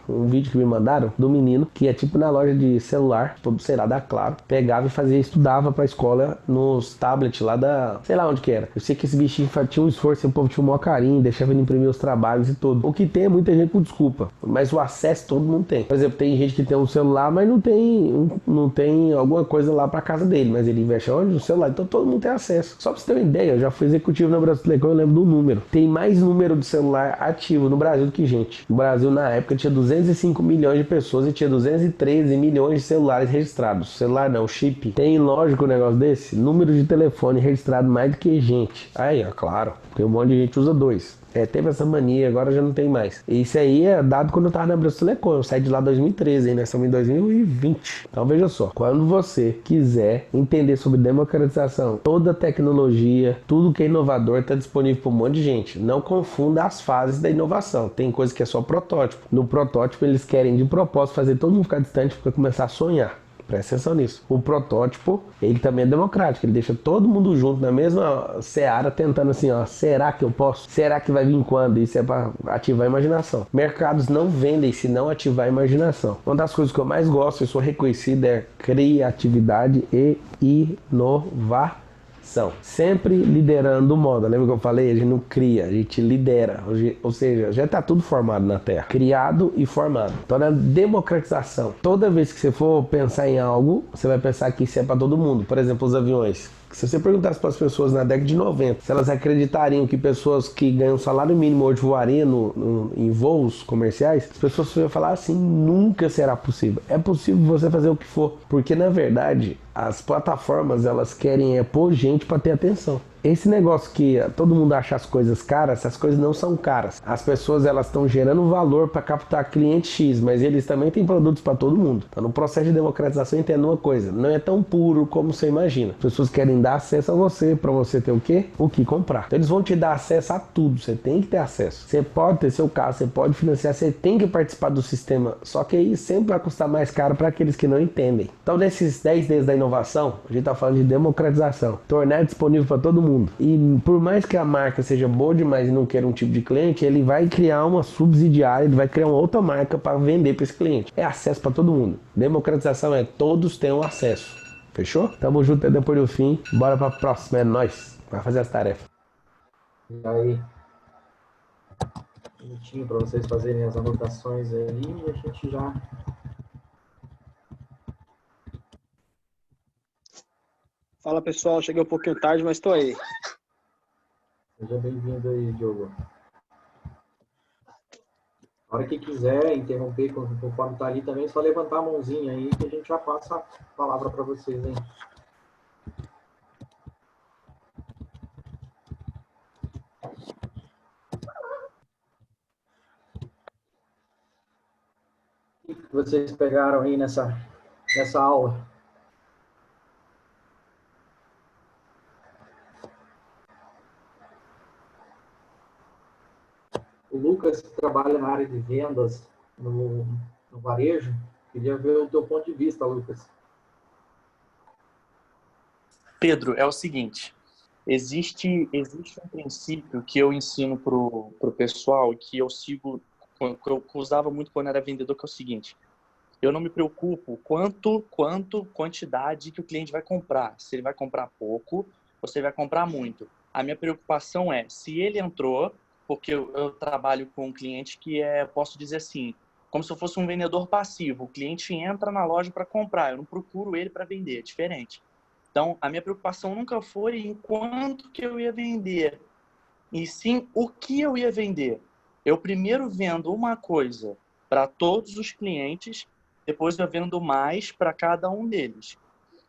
um vídeo que me mandaram do menino, que é tipo na loja de celular, sei lá, da Claro. Pegava e fazia, estudava pra escola nos tablets lá da... sei lá onde que era. Eu sei que esse bichinho tinha um esforço, o povo tinha um maior carinho, deixava ele imprimir os trabalhos e tudo. O que tem é muita gente com desculpa. Mas o acesso todo mundo tem. Por exemplo, tem gente que tem um celular, mas não tem alguma coisa lá pra casa dele. Mas ele investe onde? No celular. Então todo mundo tem acesso. Só pra você ter uma ideia, eu já fui executivo na Brasileirão, eu lembro do número. Tem mais número de celular ativo no Brasil do que gente. No Brasil, na época, tinha 205 milhões de pessoas e tinha 213 milhões de celulares registrados. Celular não, chip. Tem lógico um negócio desse? Número de telefone registrado mais do que gente. Aí, ó, claro. Porque um monte de gente usa 2. Teve essa mania, agora já não tem mais. Isso aí é dado quando eu tava na Brasileirão. Eu saí de lá em 2013, hein? Nós estamos em 2020. Então veja só, quando você quiser entender sobre democratização, toda tecnologia, tudo que é inovador está disponível para um monte de gente. Não confunda as fases da inovação. Tem coisa que é só protótipo. No protótipo eles querem de propósito fazer todo mundo ficar distante para começar a sonhar. Presta atenção nisso. O protótipo, ele também é democrático. Ele deixa todo mundo junto na mesma seara, tentando assim, será que eu posso? Será que vai vir quando? Isso é para ativar a imaginação. Mercados não vendem se não ativar a imaginação. Uma das coisas que eu mais gosto, eu sou reconhecido, é criatividade e inovação. Sempre liderando o modo. Lembra que eu falei? A gente não cria, a gente lidera. Ou seja, já está tudo formado na Terra. Criado e formado. Então, na democratização, toda vez que você for pensar em algo, você vai pensar que isso é para todo mundo. Por exemplo, os aviões. Se você perguntasse para as pessoas na década de 90 se elas acreditariam que pessoas que ganham salário mínimo hoje voariam em voos comerciais, as pessoas iam falar assim, nunca será possível. É possível você fazer o que for, porque na verdade as plataformas elas querem pôr gente para ter atenção. Esse negócio que todo mundo acha as coisas caras, essas coisas não são caras. As pessoas elas estão gerando valor para captar cliente X, mas eles também têm produtos para todo mundo. Então, no processo de democratização, entenda uma coisa, não é tão puro como você imagina. As pessoas querem dar acesso a você, para você ter o quê? O que comprar. Então, eles vão te dar acesso a tudo, você tem que ter acesso. Você pode ter seu carro, você pode financiar, você tem que participar do sistema, só que aí sempre vai custar mais caro para aqueles que não entendem. Então, nesses 10 Ds da inovação, a gente está falando de democratização, tornar disponível para todo mundo. E por mais que a marca seja boa demais e não queira um tipo de cliente, ele vai criar uma subsidiária, ele vai criar uma outra marca para vender para esse cliente. É acesso para todo mundo. Democratização é todos tenham acesso. Fechou? Tamo junto até depois do fim. Bora para a próxima. É nóis. Vai fazer as tarefas. E aí, um minutinho para vocês fazerem as anotações aí e a gente já... Fala pessoal, cheguei um pouquinho tarde, mas estou aí. Seja bem-vindo aí, Diogo. A hora que quiser interromper, conforme está ali também, é só levantar a mãozinha aí que a gente já passa a palavra para vocês, hein? O que vocês pegaram aí nessa aula? O Lucas, que trabalha na área de vendas no varejo, queria ver o teu ponto de vista, Lucas. Pedro, é o seguinte, existe um princípio que eu ensino pro pessoal, que eu sigo, que eu usava muito quando era vendedor, que é o seguinte: eu não me preocupo quantidade que o cliente vai comprar, se ele vai comprar pouco ou se ele vai comprar muito. A minha preocupação é, se ele entrou, porque eu trabalho com um cliente que posso dizer assim, como se eu fosse um vendedor passivo. O cliente entra na loja para comprar, eu não procuro ele para vender, é diferente. Então, a minha preocupação nunca foi em quanto que eu ia vender, e sim o que eu ia vender. Eu primeiro vendo uma coisa para todos os clientes, depois eu vendo mais para cada um deles.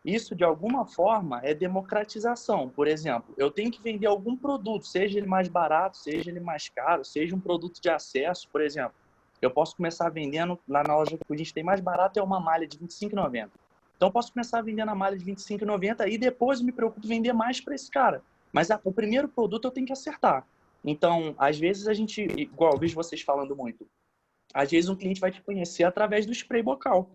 Isso, de alguma forma, é democratização. Por exemplo, eu tenho que vender algum produto, seja ele mais barato, seja ele mais caro, seja um produto de acesso, por exemplo. Eu posso começar vendendo, lá na loja que a gente tem mais barato, é uma malha de R$ 25,90. Então, eu posso começar vendendo a malha de R$ 25,90 e depois eu me preocupo em vender mais para esse cara. Mas o primeiro produto eu tenho que acertar. Então, às vezes a gente, igual eu vejo vocês falando muito, às vezes um cliente vai te conhecer através do spray bocal.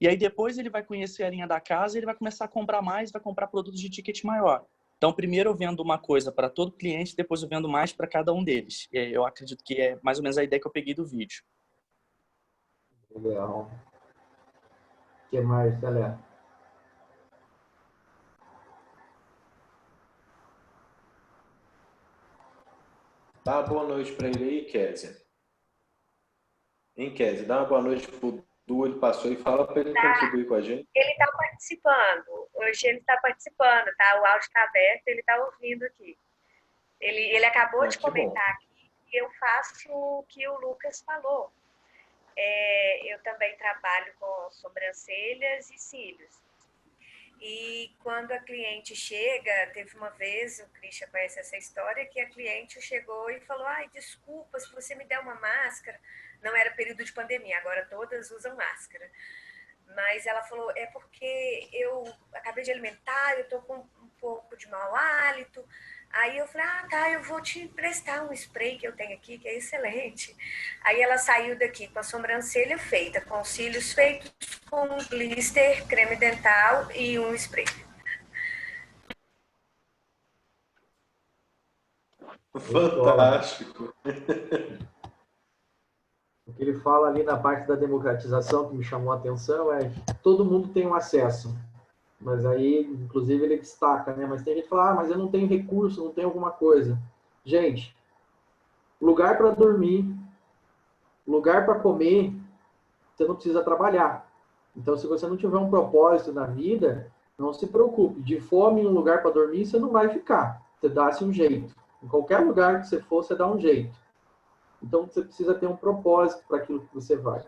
E aí depois ele vai conhecer a linha da casa e ele vai começar a comprar mais, vai comprar produtos de ticket maior. Então, primeiro eu vendo uma coisa para todo cliente, depois eu vendo mais para cada um deles. E eu acredito que é mais ou menos a ideia que eu peguei do vídeo. Legal. O que mais, galera? Dá uma boa noite para ele aí, Kézia. Hein, Kézia? Dá uma boa noite pro Du, ele passou e fala para ele contribuir com a gente. Ele está participando. Hoje ele está participando, tá? O áudio está aberto, ele está ouvindo aqui. Ele acabou de comentar aqui que eu faço o que o Lucas falou. Eu também trabalho com sobrancelhas e cílios. E quando a cliente chega, teve uma vez, o Christian conhece essa história, que a cliente chegou e falou: ai, desculpa, se você me der uma máscara. Não era período de pandemia, agora todas usam máscara. Mas ela falou, é porque eu acabei de alimentar, eu tô com um pouco de mau hálito. Aí eu falei, tá, eu vou te emprestar um spray que eu tenho aqui, que é excelente. Aí ela saiu daqui com a sobrancelha feita, com os cílios feitos, com um blister, creme dental e um spray. Fantástico. O que ele fala ali na parte da democratização, que me chamou a atenção, é que todo mundo tem um acesso. Mas aí, inclusive, ele destaca, né? Mas tem gente que fala, mas eu não tenho recurso, não tenho alguma coisa. Gente, lugar para dormir, lugar para comer, você não precisa trabalhar. Então, se você não tiver um propósito na vida, não se preocupe. De fome em um lugar para dormir, você não vai ficar. Você dá-se um jeito. Em qualquer lugar que você for, você dá um jeito. Então, você precisa ter um propósito para aquilo que você vai.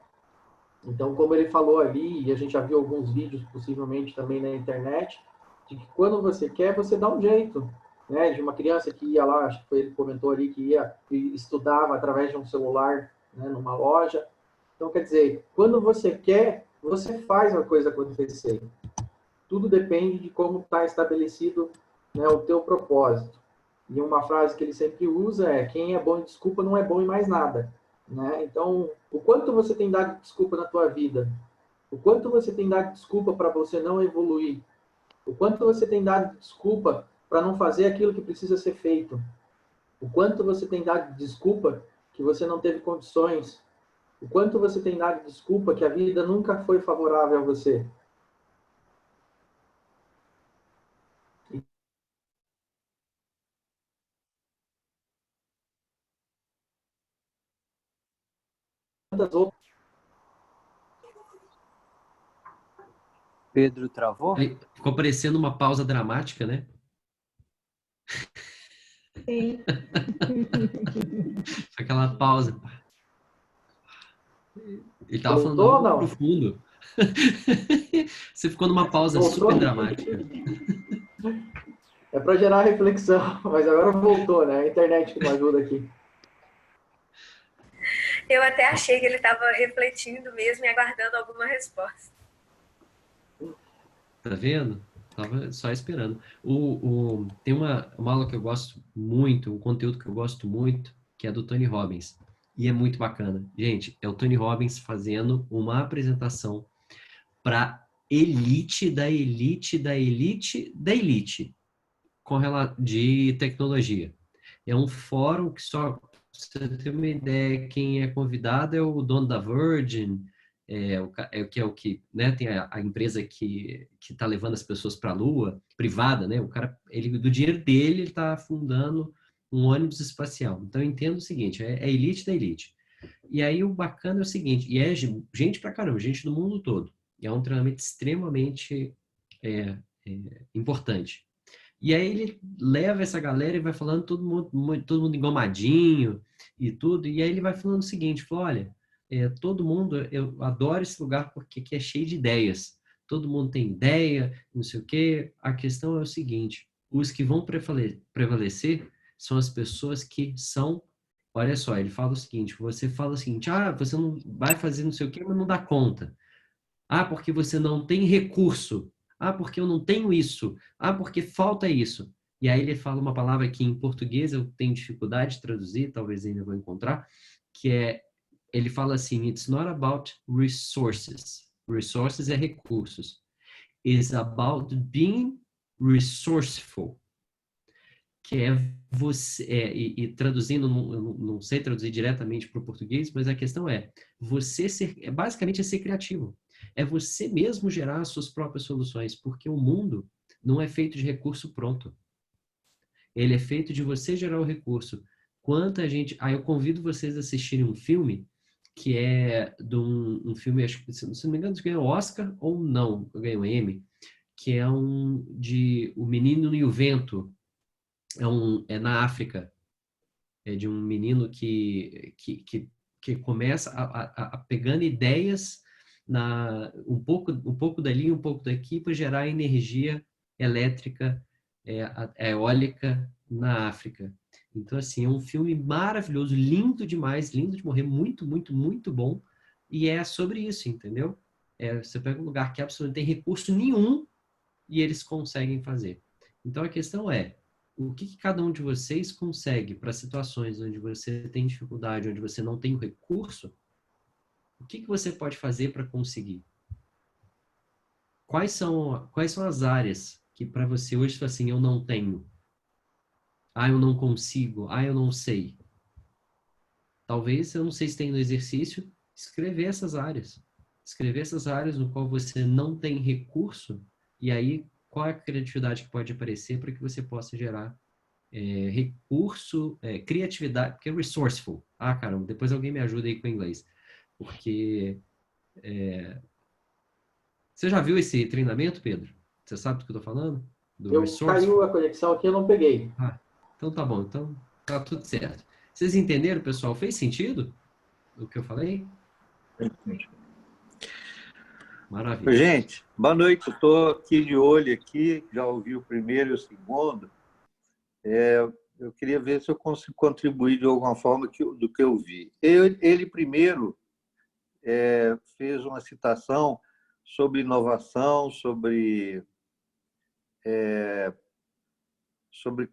Então, como ele falou ali, e a gente já viu alguns vídeos, possivelmente também na internet, de que quando você quer, você dá um jeito. né, de uma criança que ia lá, acho que ele comentou ali, que ia e estudava através de um celular, né, numa loja. Então, quer dizer, quando você quer, você faz a coisa acontecer. Tudo depende de como está estabelecido, né, o teu propósito. E uma frase que ele sempre usa é: quem é bom em desculpa não é bom em mais nada. Né? Então, o quanto você tem dado desculpa na tua vida? O quanto você tem dado desculpa para você não evoluir? O quanto você tem dado desculpa para não fazer aquilo que precisa ser feito? O quanto você tem dado desculpa que você não teve condições? O quanto você tem dado desculpa que a vida nunca foi favorável a você? Quantas outras? Pedro travou? Aí, ficou parecendo uma pausa dramática, né? Sim. Aquela pausa. Ele estava falando Voltou ou algo não? profundo. Você ficou numa pausa Voltou? super dramática. É para gerar reflexão, mas agora voltou, né? A internet que não ajuda aqui. Eu até achei que ele estava refletindo mesmo e aguardando alguma resposta. Tá vendo? Tava só esperando. Tem uma aula que eu gosto muito, um conteúdo que eu gosto muito, que é do Tony Robbins. E é muito bacana. Gente, é o Tony Robbins fazendo uma apresentação para elite da elite da elite da elite de tecnologia. É um fórum que só, pra você ter uma ideia, quem é convidado é o dono da Virgin, que é o que, né, tem a empresa que está levando as pessoas para a Lua, privada, né? O cara, do dinheiro dele, ele está fundando um ônibus espacial. Então, eu entendo o seguinte, é elite da elite. E aí, o bacana é o seguinte, e é gente pra caramba, gente do mundo todo. E é um treinamento extremamente importante. E aí ele leva essa galera e vai falando todo mundo engomadinho e tudo. E aí ele vai falando o seguinte, falou, olha, todo mundo, eu adoro esse lugar porque aqui é cheio de ideias. Todo mundo tem ideia, não sei o quê. A questão é o seguinte, os que vão prevalecer são as pessoas que são, olha só, ele fala o seguinte, você fala o seguinte, você não vai fazer não sei o quê, mas não dá conta. Porque você não tem recurso. Porque eu não tenho isso. Porque falta isso. E aí ele fala uma palavra que em português eu tenho dificuldade de traduzir, talvez ainda vou encontrar, ele fala assim, it's not about resources. Resources é recursos. It's about being resourceful. Que é você, e traduzindo, não sei traduzir diretamente para o português, mas a questão você basicamente ser criativo. É você mesmo gerar as suas próprias soluções, porque o mundo não é feito de recurso pronto. Ele é feito de você gerar o recurso. Quanta gente... eu convido vocês a assistirem um filme que é de um filme, acho que, se não me engano, ganhou Oscar ou não, ganhou Emmy, que é de O Menino e o Vento. É na África. É de um menino que começa a pegando ideias um pouco dali, um pouco daqui, para gerar energia elétrica, eólica na África. Então, assim, é um filme maravilhoso, lindo demais, lindo de morrer, muito, muito, muito bom. E é sobre isso, entendeu? Você pega um lugar que absolutamente não tem recurso nenhum e eles conseguem fazer. Então, a questão o que cada um de vocês consegue para situações onde você tem dificuldade, onde você não tem o recurso, o que você pode fazer para conseguir? Quais são as áreas que para você hoje fala assim, eu não tenho? Eu não consigo. Eu não sei. Talvez, eu não sei se tem no exercício, escrever essas áreas. Escrever essas áreas no qual você não tem recurso, e aí qual é a criatividade que pode aparecer para que você possa gerar recurso, criatividade, porque é resourceful. Caramba, depois alguém me ajuda aí com o inglês. Porque você já viu esse treinamento, Pedro? Você sabe do que eu estou falando? Caiu a conexão aqui, eu não peguei. Então tá bom, então tá tudo certo. Vocês entenderam, pessoal? Fez sentido o que eu falei? Maravilha. Gente, boa noite. Eu estou aqui de olho aqui, já ouvi o primeiro e o segundo. Eu queria ver se eu consigo contribuir de alguma forma do que eu vi. Ele primeiro fez uma citação sobre inovação, sobre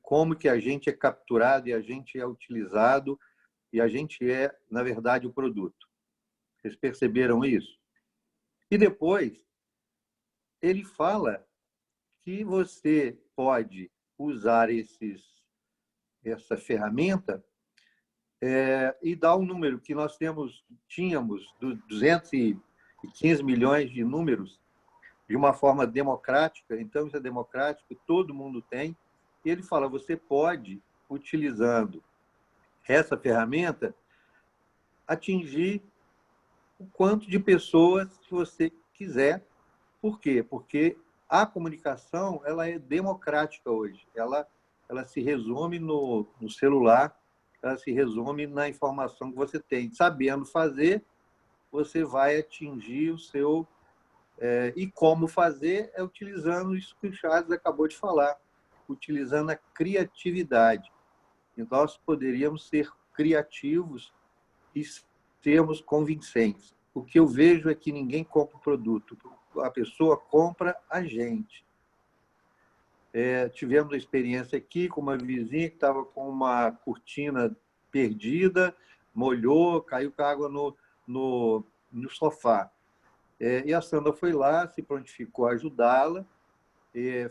como que a gente é capturado e a gente é utilizado e a gente é, na verdade, o produto. Vocês perceberam isso? E depois, ele fala que você pode usar essa ferramenta e dar um número que nós tínhamos 215 milhões de números de uma forma democrática. Então, isso é democrático, todo mundo tem. E ele fala, você pode, utilizando essa ferramenta, atingir o quanto de pessoas que você quiser. Por quê? Porque a comunicação ela é democrática hoje. Ela se resume no celular, ela se resume na informação que você tem. Sabendo fazer, você vai atingir o seu... e como fazer é utilizando isso que o Charles acabou de falar, utilizando a criatividade. Então, nós poderíamos ser criativos e sermos convincentes. O que eu vejo é que ninguém compra o produto, a pessoa compra a gente. Tivemos uma experiência aqui com uma vizinha que estava com uma cortina perdida, molhou, caiu com água no sofá. E a Sandra foi lá, se prontificou a ajudá-la,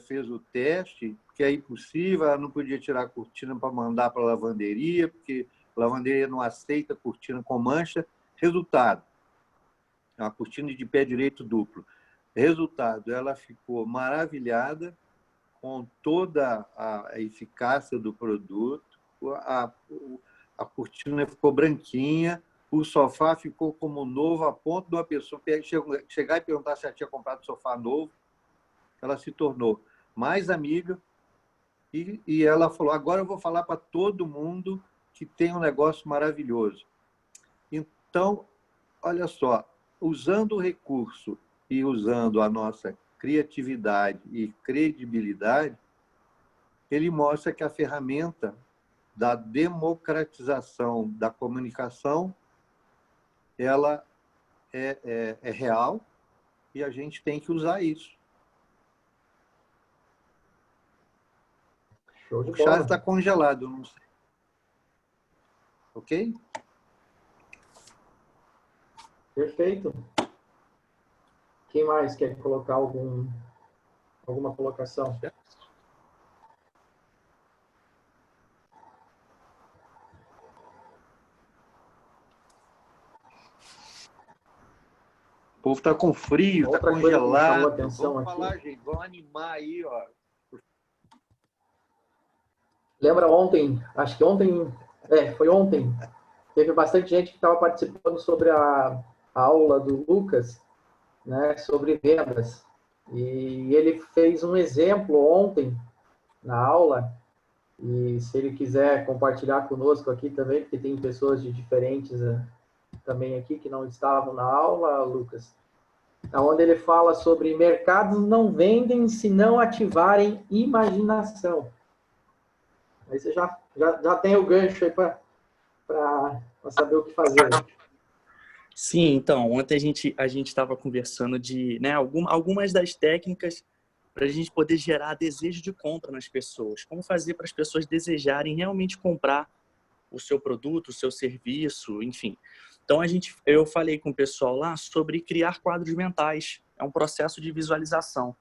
fez o teste, que é impossível, ela não podia tirar a cortina para mandar para a lavanderia, porque a lavanderia não aceita cortina com mancha. Resultado, é uma cortina de pé direito duplo. Resultado, ela ficou maravilhada com toda a eficácia do produto, a cortina ficou branquinha, o sofá ficou como novo, a ponto de uma pessoa chegar e perguntar se ela tinha comprado sofá novo. Ela se tornou mais amiga e ela falou, agora eu vou falar para todo mundo que tem um negócio maravilhoso. Então, olha só, usando o recurso e usando a nossa criatividade e credibilidade, ele mostra que a ferramenta da democratização da comunicação ela é real e a gente tem que usar isso. Show de O bola. Charles está congelado, eu não sei. Ok? Perfeito. Quem mais quer colocar alguma colocação? O povo está com frio, está Outra coisa que me chamou a congelado. atenção Vamos aqui. falar, gente, vamos animar aí, ó. Lembra ontem, acho que ontem, foi ontem, teve bastante gente que estava participando sobre a aula do Lucas, né, sobre vendas. E ele fez um exemplo ontem na aula, e se ele quiser compartilhar conosco aqui também, porque tem pessoas de diferentes também aqui que não estavam na aula, Lucas, onde ele fala sobre mercados não vendem se não ativarem imaginação. Aí você já tem o gancho aí para saber o que fazer. Sim, então, ontem a gente estava conversando de algumas das técnicas para a gente poder gerar desejo de compra nas pessoas. Como fazer para as pessoas desejarem realmente comprar o seu produto, o seu serviço, enfim. Então, eu falei com o pessoal lá sobre criar quadros mentais. É um processo de visualização.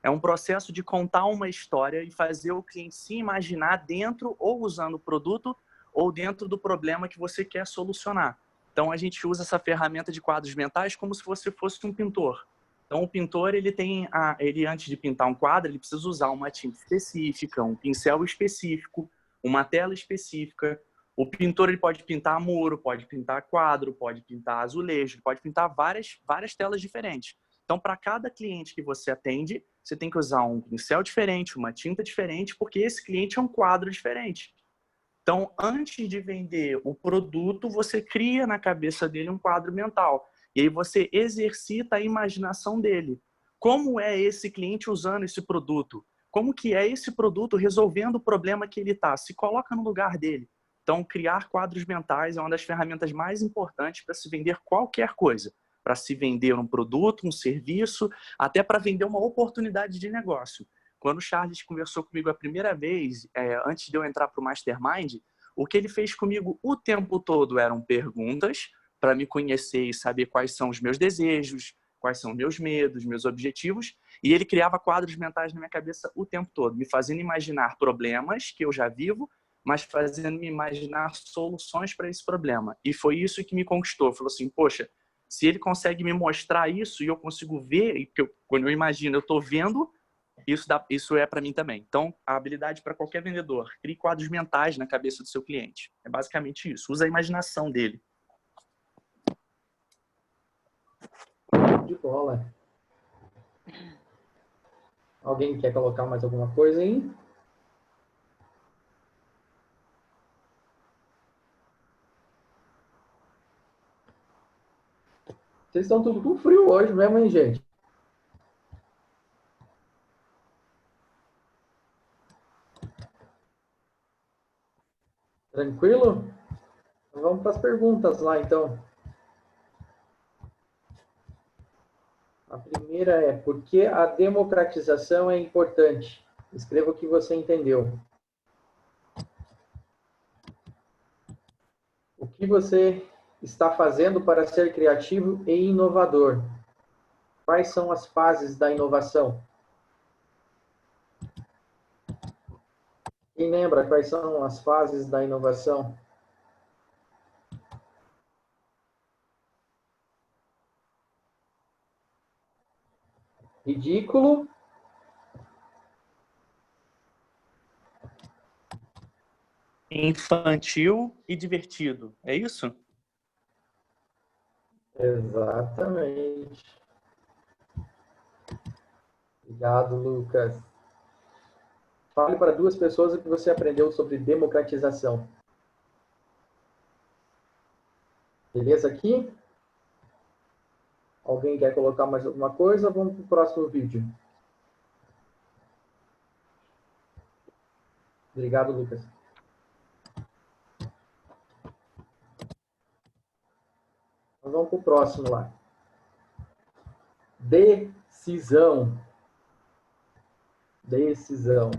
É um processo de contar uma história e fazer o cliente se imaginar dentro ou usando o produto ou dentro do problema que você quer solucionar. Então, a gente usa essa ferramenta de quadros mentais como se você fosse um pintor. Então, o pintor, ele antes de pintar um quadro, ele precisa usar uma tinta específica, um pincel específico, uma tela específica. O pintor ele pode pintar muro, pode pintar quadro, pode pintar azulejo, pode pintar várias telas diferentes. Então, para cada cliente que você atende, você tem que usar um pincel diferente, uma tinta diferente, porque esse cliente é um quadro diferente. Então, antes de vender o produto, você cria na cabeça dele um quadro mental. E aí você exercita a imaginação dele. Como é esse cliente usando esse produto? como que é esse produto resolvendo o problema que ele está. Se coloca no lugar dele. Então, criar quadros mentais é uma das ferramentas mais importantes para se vender qualquer coisa. Para se vender um produto, um serviço, até para vender uma oportunidade de negócio. Quando o Charles conversou comigo a primeira vez, antes de eu entrar para o Mastermind, o que ele fez comigo o tempo todo eram perguntas para me conhecer e saber quais são os meus desejos, quais são meus medos, meus objetivos, e ele criava quadros mentais na minha cabeça o tempo todo, me fazendo imaginar problemas que eu já vivo, mas fazendo-me imaginar soluções para esse problema. E foi isso que me conquistou. Falou assim, poxa, se ele consegue me mostrar isso e eu consigo ver, e quando eu imagino, eu estou vendo, isso é para mim também. Então, a habilidade para qualquer vendedor, crie quadros mentais na cabeça do seu cliente. É basicamente isso. Usa a imaginação dele. De bola. Alguém quer colocar mais alguma coisa aí? Vocês estão tudo com frio hoje mesmo, hein, gente? Tranquilo? Vamos para as perguntas lá, então. A primeira é, por que a democratização é importante? Escreva o que você entendeu. O que você está fazendo para ser criativo e inovador? Quais são as fases da inovação? Quem lembra quais são as fases da inovação? Ridículo. Infantil e divertido. É isso? Exatamente. Obrigado, Lucas. Fale para 2 pessoas o que você aprendeu sobre democratização. Beleza aqui? Alguém quer colocar mais alguma coisa? Vamos para o próximo vídeo. Obrigado, Lucas. Então, vamos para o próximo lá. Decisão. Decisão.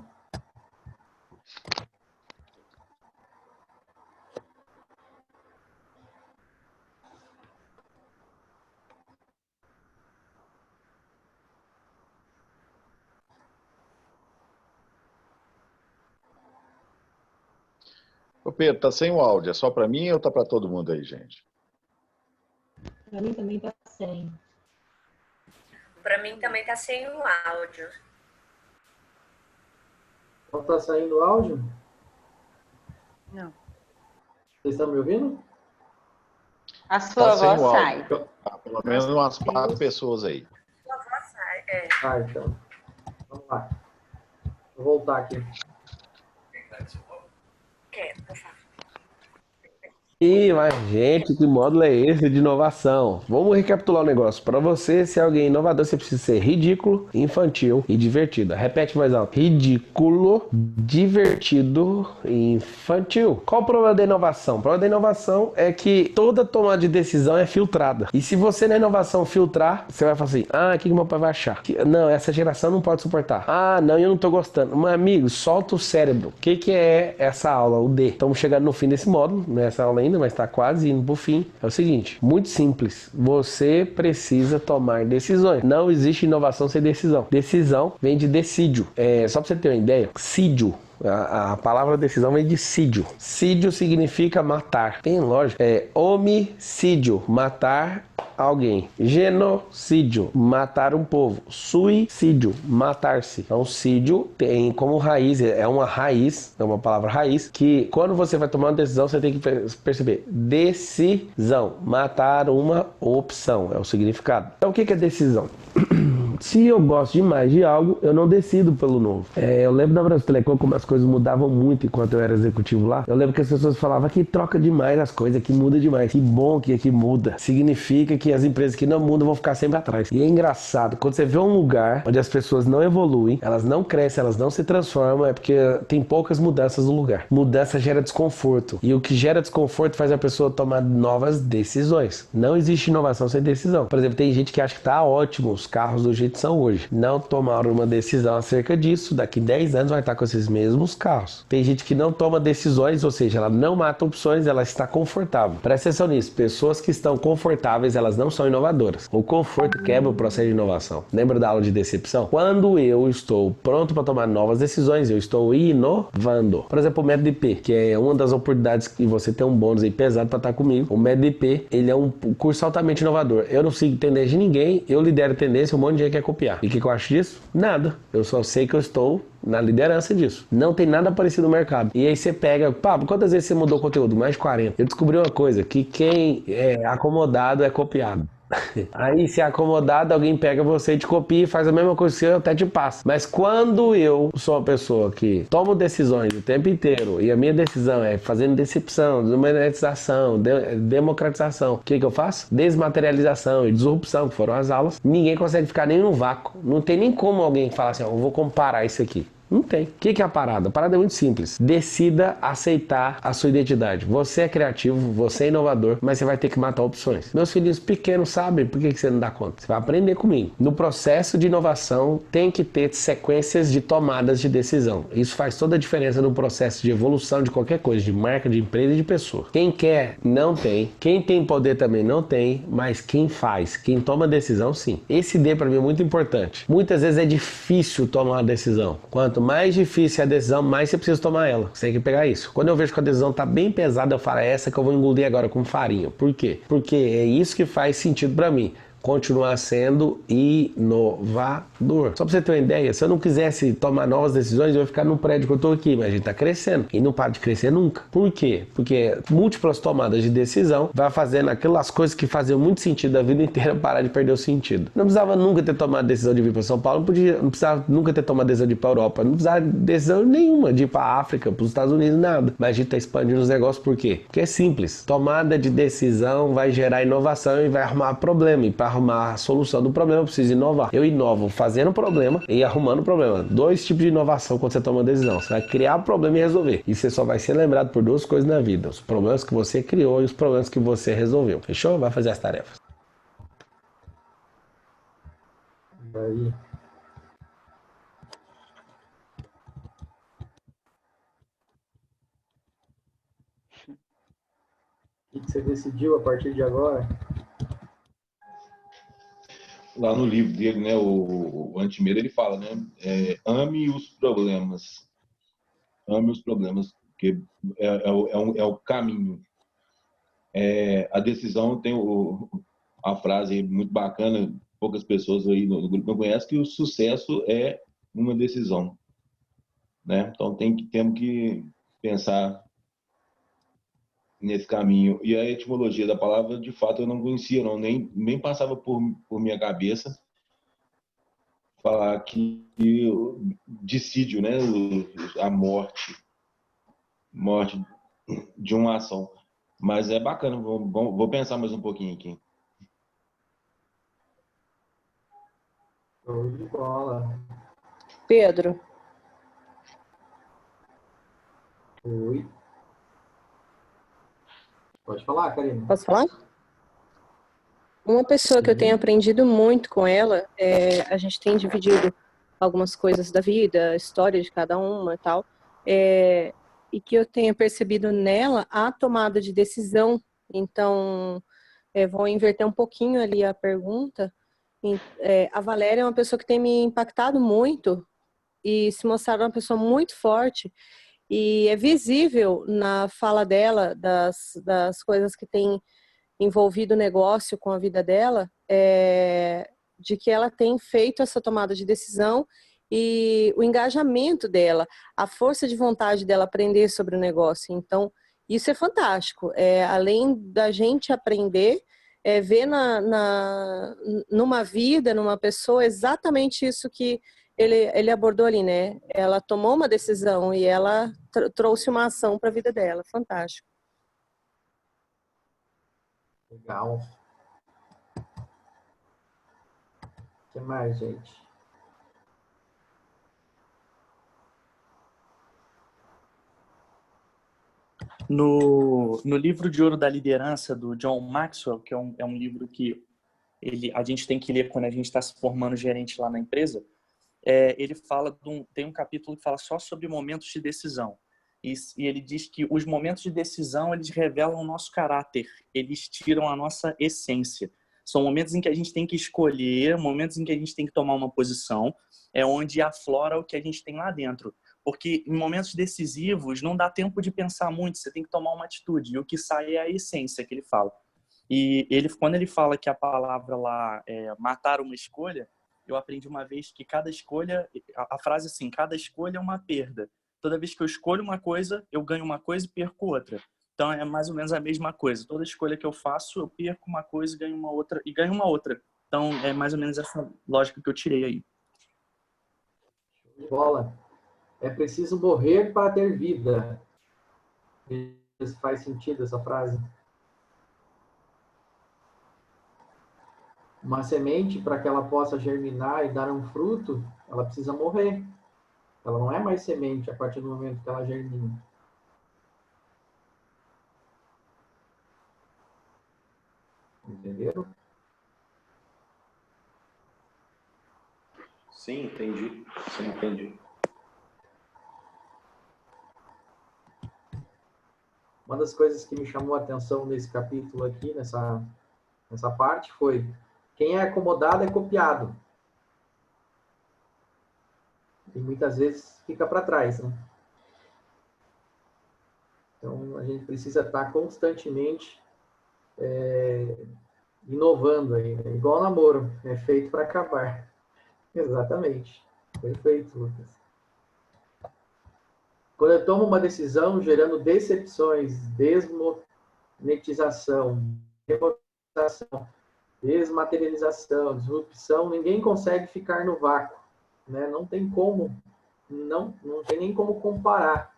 Ô Pedro, tá sem o áudio. É só para mim ou tá para todo mundo aí, gente? Para mim também tá sem. Para mim também tá sem o áudio. Não está saindo áudio? Não. Vocês estão me ouvindo? A sua voz sai. Pelo menos umas 4 pessoas aí. Sua voz sai, é. Ah, então. Vamos lá. Vou voltar aqui. Quer, por favor. E, mas, gente, que módulo é esse de inovação? Vamos recapitular o negócio. Para você ser alguém inovador, você precisa ser ridículo, infantil e divertido. Repete mais alto. Ridículo, divertido e infantil. Qual o problema da inovação? O problema da inovação é que toda tomada de decisão é filtrada. E se você na inovação filtrar, você vai falar assim, o que meu pai vai achar? Não, essa geração não pode suportar. Não, eu não tô gostando. Mas, amigo, solta o cérebro. O que é essa aula? O D. Estamos chegando no fim desse módulo, nessa aula ainda, mas está quase indo pro fim. É o seguinte, muito simples. Você precisa tomar decisões. Não existe inovação sem decisão. Decisão vem de decídio. Só para você ter uma ideia, sídio. A palavra decisão vem de sídio. Sídio significa matar. Tem lógica. Homicídio, matar alguém. Genocídio, matar um povo. Suicídio, matar-se. Então, sídio tem como raiz, é uma raiz, é uma palavra raiz, que quando você vai tomar uma decisão, você tem que perceber. Decisão, matar uma opção, é o significado. Então, o que é decisão? Se eu gosto demais de algo, eu não decido pelo novo. Eu lembro da Brasília Telecom como as coisas mudavam muito enquanto eu era executivo lá. Eu lembro que as pessoas falavam que troca demais as coisas, que muda demais. Que bom que aqui muda. Significa que as empresas que não mudam vão ficar sempre atrás. E é engraçado, quando você vê um lugar onde as pessoas não evoluem, elas não crescem, elas não se transformam, é porque tem poucas mudanças no lugar. Mudança gera desconforto. E o que gera desconforto faz a pessoa tomar novas decisões. Não existe inovação sem decisão. Por exemplo, tem gente que acha que tá ótimo os carros do jeito que são hoje. Não tomaram uma decisão acerca disso, daqui 10 anos vai estar com esses mesmos carros. Tem gente que não toma decisões, ou seja, ela não mata opções, ela está confortável. Presta atenção nisso, pessoas que estão confortáveis, elas não são inovadoras. O conforto quebra o processo de inovação. Lembra da aula de decepção? Quando eu estou pronto para tomar novas decisões, eu estou inovando. Por exemplo, o método IP, que é uma das oportunidades que você tem um bônus aí pesado para estar comigo. O método IP, ele é um curso altamente inovador. Eu não sigo tendência de ninguém, eu lidero tendência, um monte de gente quer copiar. E o que eu acho disso? Nada. Eu só sei que eu estou na liderança disso. Não tem nada parecido no mercado. E aí você pega, Pablo, quantas vezes você mudou o conteúdo? Mais de 40. Eu descobri uma coisa, que quem é acomodado é copiado. Aí, se é acomodado, alguém pega você e te copia e faz a mesma coisa que eu até te passo. Mas quando eu sou uma pessoa que tomo decisões o tempo inteiro e a minha decisão é fazendo decepção, desmonetização, democratização, o que eu faço? Desmaterialização e disrupção, que foram as aulas, ninguém consegue ficar nem no vácuo. Não tem nem como alguém falar assim, eu vou comparar isso aqui. Não tem. O que é a parada? A parada é muito simples. Decida aceitar a sua identidade. Você é criativo, você é inovador, mas você vai ter que matar opções. Meus filhinhos pequenos sabem por que você não dá conta. Você vai aprender comigo. No processo de inovação, tem que ter sequências de tomadas de decisão. Isso faz toda a diferença no processo de evolução de qualquer coisa, de marca, de empresa e de pessoa. Quem quer, não tem. Quem tem poder também não tem, mas quem faz, quem toma decisão, sim. Esse D para mim é muito importante. Muitas vezes é difícil tomar uma decisão. Quanto mais difícil é a decisão, mais você precisa tomar ela. Você tem que pegar isso. Quando eu vejo que a decisão tá bem pesada, eu falo, é essa que eu vou engolir agora com farinha. Por quê? Porque é isso que faz sentido para mim. Continuar sendo inovador. Só pra você ter uma ideia, se eu não quisesse tomar novas decisões, eu ia ficar no prédio que eu tô aqui, mas a gente tá crescendo. E não para de crescer nunca. Por quê? Porque múltiplas tomadas de decisão vai fazendo aquelas coisas que faziam muito sentido a vida inteira parar de perder o sentido. Não precisava nunca ter tomado decisão de vir para São Paulo, não precisava nunca ter tomado decisão de ir pra Europa, não precisava de decisão nenhuma de ir pra África, pros Estados Unidos, nada. Mas a gente tá expandindo os negócios por quê? Porque é simples. Tomada de decisão vai gerar inovação e vai arrumar problema. E para arrumar a solução do problema, eu preciso inovar. Eu inovo fazendo problema e arrumando problema. 2 tipos de inovação quando você toma uma decisão. Você vai criar problema e resolver. E você só vai ser lembrado por 2 coisas na vida. Os problemas que você criou e os problemas que você resolveu. Fechou? Vai fazer as tarefas. Aí. O que você decidiu a partir de agora? Lá no livro dele, né, o Antimedo, ele fala, né, ame os problemas. Ame os problemas, porque é o caminho. A decisão tem a frase muito bacana, poucas pessoas aí no grupo não conhecem, que o sucesso é uma decisão. Né? Então temos que pensar nesse caminho. E a etimologia da palavra, de fato, eu não conhecia, não, nem passava por minha cabeça falar que dissídio, né, a morte de uma ação. Mas é bacana, vou pensar mais um pouquinho aqui. Show de bola. Pedro. Oi. Pode falar, Karina. Posso falar? Uma pessoa que eu tenho aprendido muito com ela, a gente tem dividido algumas coisas da vida, a história de cada uma e tal, e que eu tenho percebido nela a tomada de decisão. Então, vou inverter um pouquinho ali a pergunta. A Valéria é uma pessoa que tem me impactado muito e se mostrado uma pessoa muito forte. E é visível na fala dela, das coisas que tem envolvido o negócio com a vida dela, de que ela tem feito essa tomada de decisão e o engajamento dela, a força de vontade dela aprender sobre o negócio. Então, isso é fantástico. Além da gente aprender, vê numa vida, numa pessoa, exatamente isso que ele abordou ali, né? Ela tomou uma decisão e ela trouxe uma ação para a vida dela. Fantástico. Legal. O que mais, gente? No livro de Ouro da Liderança, do John Maxwell, que é um livro que a gente tem que ler quando a gente está se formando gerente lá na empresa, ele fala tem um capítulo que fala só sobre momentos de decisão. E ele diz que os momentos de decisão, eles revelam o nosso caráter, eles tiram a nossa essência. São momentos em que a gente tem que escolher, momentos em que a gente tem que tomar uma posição, onde aflora o que a gente tem lá dentro. Porque em momentos decisivos não dá tempo de pensar muito, você tem que tomar uma atitude. E o que sai é a essência que ele fala. E quando ele fala que a palavra lá é matar uma escolha, eu aprendi uma vez que cada escolha, a frase assim, cada escolha é uma perda. Toda vez que eu escolho uma coisa, eu ganho uma coisa e perco outra. Então é mais ou menos a mesma coisa. Toda escolha que eu faço, eu perco uma coisa e ganho uma outra. Então é mais ou menos essa lógica que eu tirei aí. Bola. É preciso morrer para ter vida. Faz sentido essa frase? Uma semente, para que ela possa germinar e dar um fruto, ela precisa morrer. Ela não é mais semente a partir do momento que ela germina. Entenderam? Sim, entendi. Sim, entendi. Uma das coisas que me chamou a atenção nesse capítulo aqui, nessa parte, foi: quem é acomodado é copiado. E muitas vezes fica para trás, né? Então, a gente precisa estar constantemente inovando aí, né? Igual namoro, é feito para acabar. Exatamente. Perfeito, Lucas. Quando eu tomo uma decisão gerando decepções, desmonetização, desmaterialização, disrupção, ninguém consegue ficar no vácuo, né? Não tem como, não tem nem como comparar,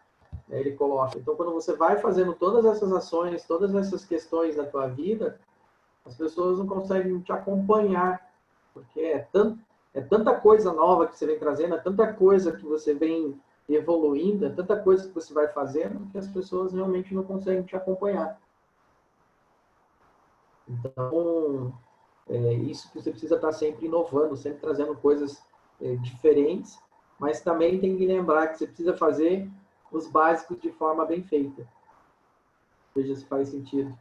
né? Ele coloca. Então, quando você vai fazendo todas essas ações, todas essas questões da tua vida, as pessoas não conseguem te acompanhar, porque é tanta coisa nova que você vem trazendo, é tanta coisa que você vem evoluindo, é tanta coisa que você vai fazendo que as pessoas realmente não conseguem te acompanhar. Então, isso que você precisa estar sempre inovando, sempre trazendo coisas diferentes, mas também tem que lembrar que você precisa fazer os básicos de forma bem feita. Veja se faz sentido.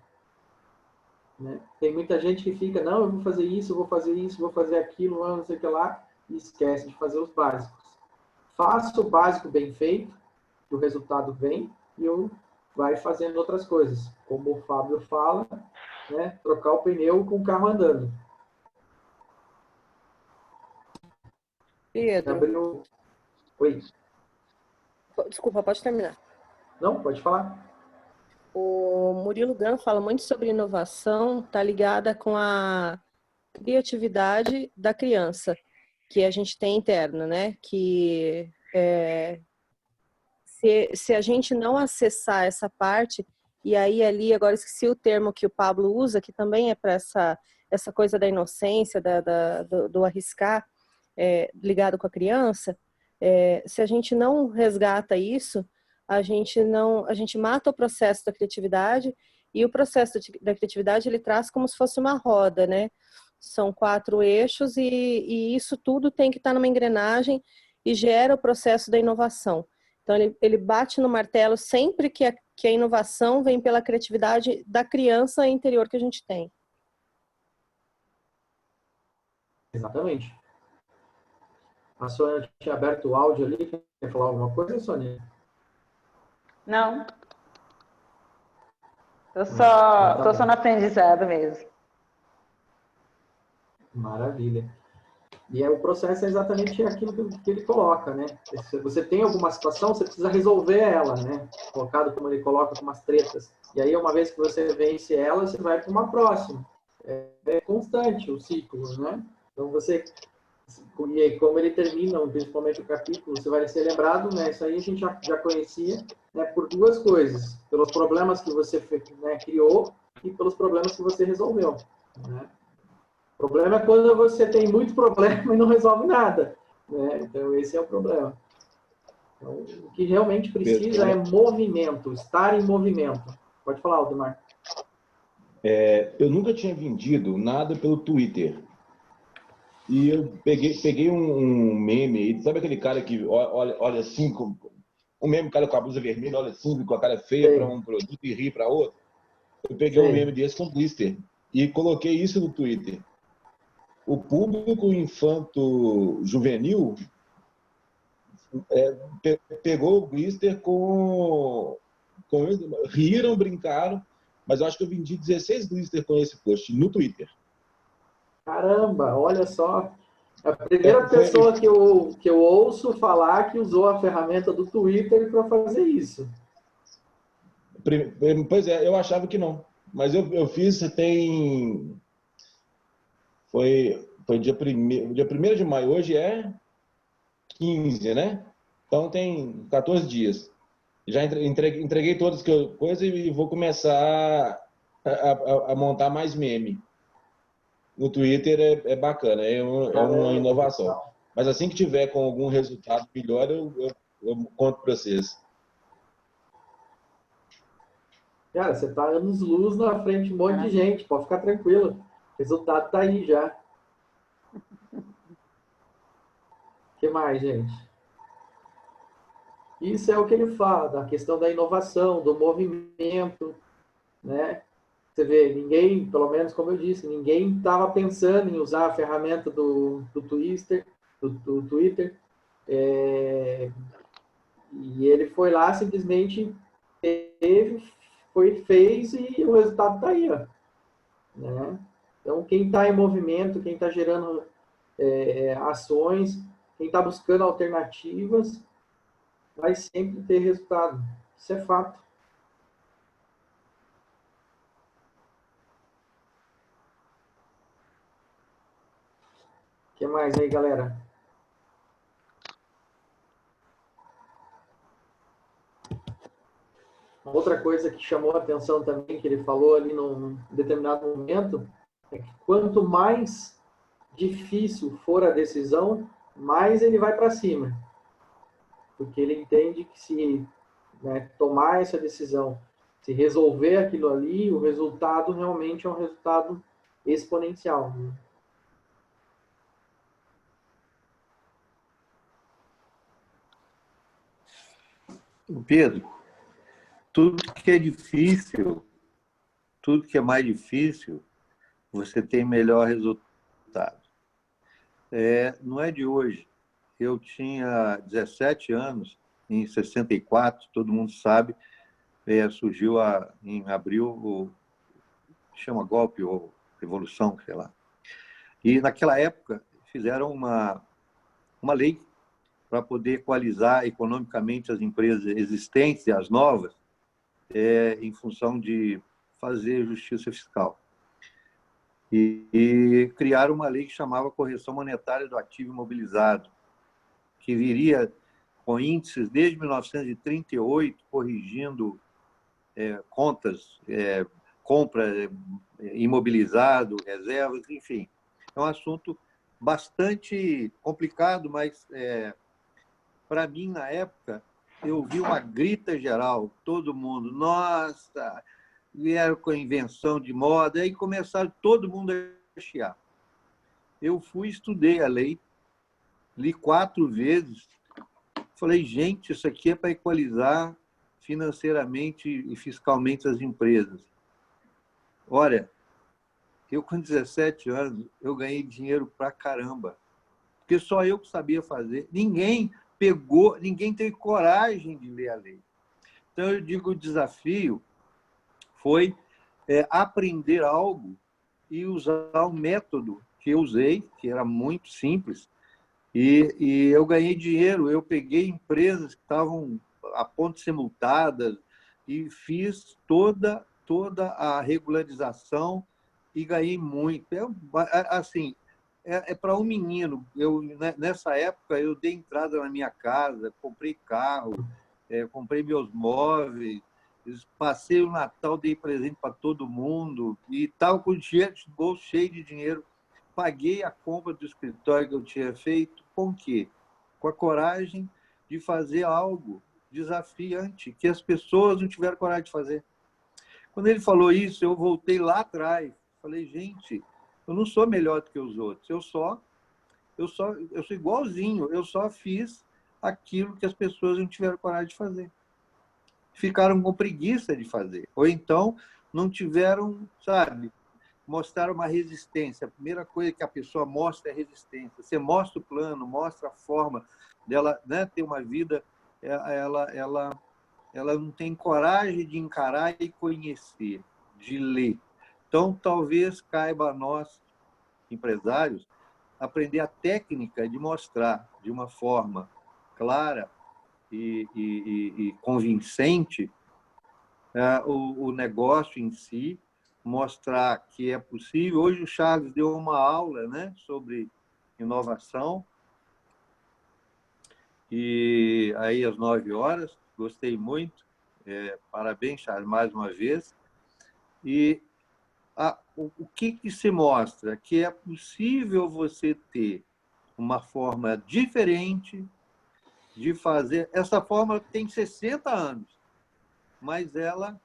Né? Tem muita gente que fica, não, eu vou fazer isso, vou fazer aquilo, não sei o que lá, e esquece de fazer os básicos. Faça o básico bem feito, que o resultado vem, e eu vai fazendo outras coisas. Como o Fábio fala, né? Trocar o pneu com o carro andando. Pedro. Oi. Desculpa, pode terminar. Não, pode falar. O Murilo Gun fala muito sobre inovação, está ligada com a criatividade da criança, que a gente tem interna, né? Que se a gente não acessar essa parte, e aí ali, agora esqueci o termo que o Pablo usa, que também é para essa coisa da inocência, do arriscar, ligado com a criança, se a gente não resgata isso, a gente mata o processo da criatividade, e o processo da criatividade ele traz como se fosse uma roda, né? São 4 eixos e isso tudo tem que estar numa engrenagem e gera o processo da inovação. Então, ele bate no martelo sempre que a inovação vem pela criatividade da criança interior que a gente tem. Exatamente. A Sônia tinha aberto o áudio ali. Quer falar alguma coisa, Sônia? Não. Tô só no aprendizado mesmo. Maravilha. E o processo é exatamente aquilo que ele coloca, né? Se você tem alguma situação, você precisa resolver ela, né? Colocado como ele coloca, com umas tretas. E aí, uma vez que você vence ela, você vai para uma próxima. é constante o ciclo, né? Então você, e aí, como ele termina, principalmente o capítulo, você vai ser lembrado, né? Isso aí a gente já conhecia, né? Por duas coisas: pelos problemas que você, né, criou e pelos problemas que você resolveu, né? O problema é quando você tem muito problema e não resolve nada, né? Então esse é o problema. Então, o que realmente precisa é movimento, estar em movimento. Pode falar, Aldemar. Eu nunca tinha vendido nada pelo Twitter. E eu peguei um meme aí, sabe aquele cara que olha assim, um meme, cara com a blusa vermelha, olha assim, com a cara feia para um produto e ri para outro? Eu peguei um meme desse com blister e coloquei isso no Twitter. O público infanto-juvenil pegou o blister riram, brincaram, mas eu acho que eu vendi 16 blister com esse post no Twitter. Caramba, olha só. É a primeira pessoa que eu ouço falar que usou a ferramenta do Twitter para fazer isso. Pois é, eu achava que não. Mas eu fiz, Foi dia 1º de maio, hoje é 15, né? Então tem 14 dias. Já entreguei todas as coisas e vou começar a montar mais meme. No Twitter é bacana, é uma inovação. Mas assim que tiver com algum resultado melhor, eu conto para vocês. Cara, você está anos-luz na frente de um monte de gente, pode ficar tranquilo. O resultado está aí já. O que mais, gente? Isso é o que ele fala, da questão da inovação, do movimento, né? Você vê, ninguém, pelo menos como eu disse, ninguém estava pensando em usar a ferramenta do Twitter, e ele foi lá, simplesmente fez e o resultado está aí, ó, né? Então, quem está em movimento, quem está gerando ações, quem está buscando alternativas, vai sempre ter resultado. Isso é fato. O que mais aí, galera? Outra coisa que chamou a atenção também, que ele falou ali num determinado momento, é que quanto mais difícil for a decisão, mais ele vai para cima. Porque ele entende que se, né, tomar essa decisão, se resolver aquilo ali, o resultado realmente é um resultado exponencial. Pedro, tudo que é difícil, tudo que é mais difícil, você tem melhor resultado. Não é de hoje. Eu tinha 17 anos, em 64, todo mundo sabe, surgiu em abril chama golpe ou revolução, sei lá. E naquela época fizeram uma lei para poder equalizar economicamente as empresas existentes e as novas, em função de fazer justiça fiscal. E criaram uma lei que chamava Correção Monetária do Ativo Imobilizado, que viria com índices desde 1938, corrigindo contas, compra imobilizado, reservas, enfim. É um assunto bastante complicado, mas para mim, na época, eu vi uma grita geral, todo mundo, nossa, vieram com a invenção de moda, aí começaram todo mundo a chiar. Eu estudei a lei, li 4 vezes, falei, gente, isso aqui é para equalizar financeiramente e fiscalmente as empresas. Olha, eu com 17 anos, eu ganhei dinheiro pra caramba, porque só eu que sabia fazer. Ninguém teve coragem de ler a lei. Então, eu digo, o desafio foi aprender algo e usar o método que eu usei, que era muito simples, e eu ganhei dinheiro. Eu peguei empresas que estavam a ponto de ser multadas e fiz toda a regularização e ganhei muito. Assim, é para um menino. Nessa época, eu dei entrada na minha casa, comprei carro, comprei meus móveis, passei o Natal, dei presente para todo mundo e estava com o bolso cheio de dinheiro. Paguei a compra do escritório que eu tinha feito. Com o quê? Com a coragem de fazer algo desafiante, que as pessoas não tiveram coragem de fazer. Quando ele falou isso, eu voltei lá atrás. Falei, gente, eu não sou melhor do que os outros. Eu sou igualzinho. Eu só fiz aquilo que as pessoas não tiveram coragem de fazer. Ficaram com preguiça de fazer. Ou então, não tiveram, sabe, mostraram uma resistência. A primeira coisa que a pessoa mostra é resistência. Você mostra o plano, mostra a forma dela, né, ter uma vida, ela não tem coragem de encarar e conhecer, de ler. Então, talvez caiba a nós, empresários, aprender a técnica de mostrar de uma forma clara e convincente o negócio em si, mostrar que é possível. Hoje o Charles deu uma aula, né, sobre inovação, e aí às 9 horas, gostei muito. Parabéns, Charles, mais uma vez. E o que se mostra? Que é possível você ter uma forma diferente de fazer. Essa forma tem 60 anos, mas ela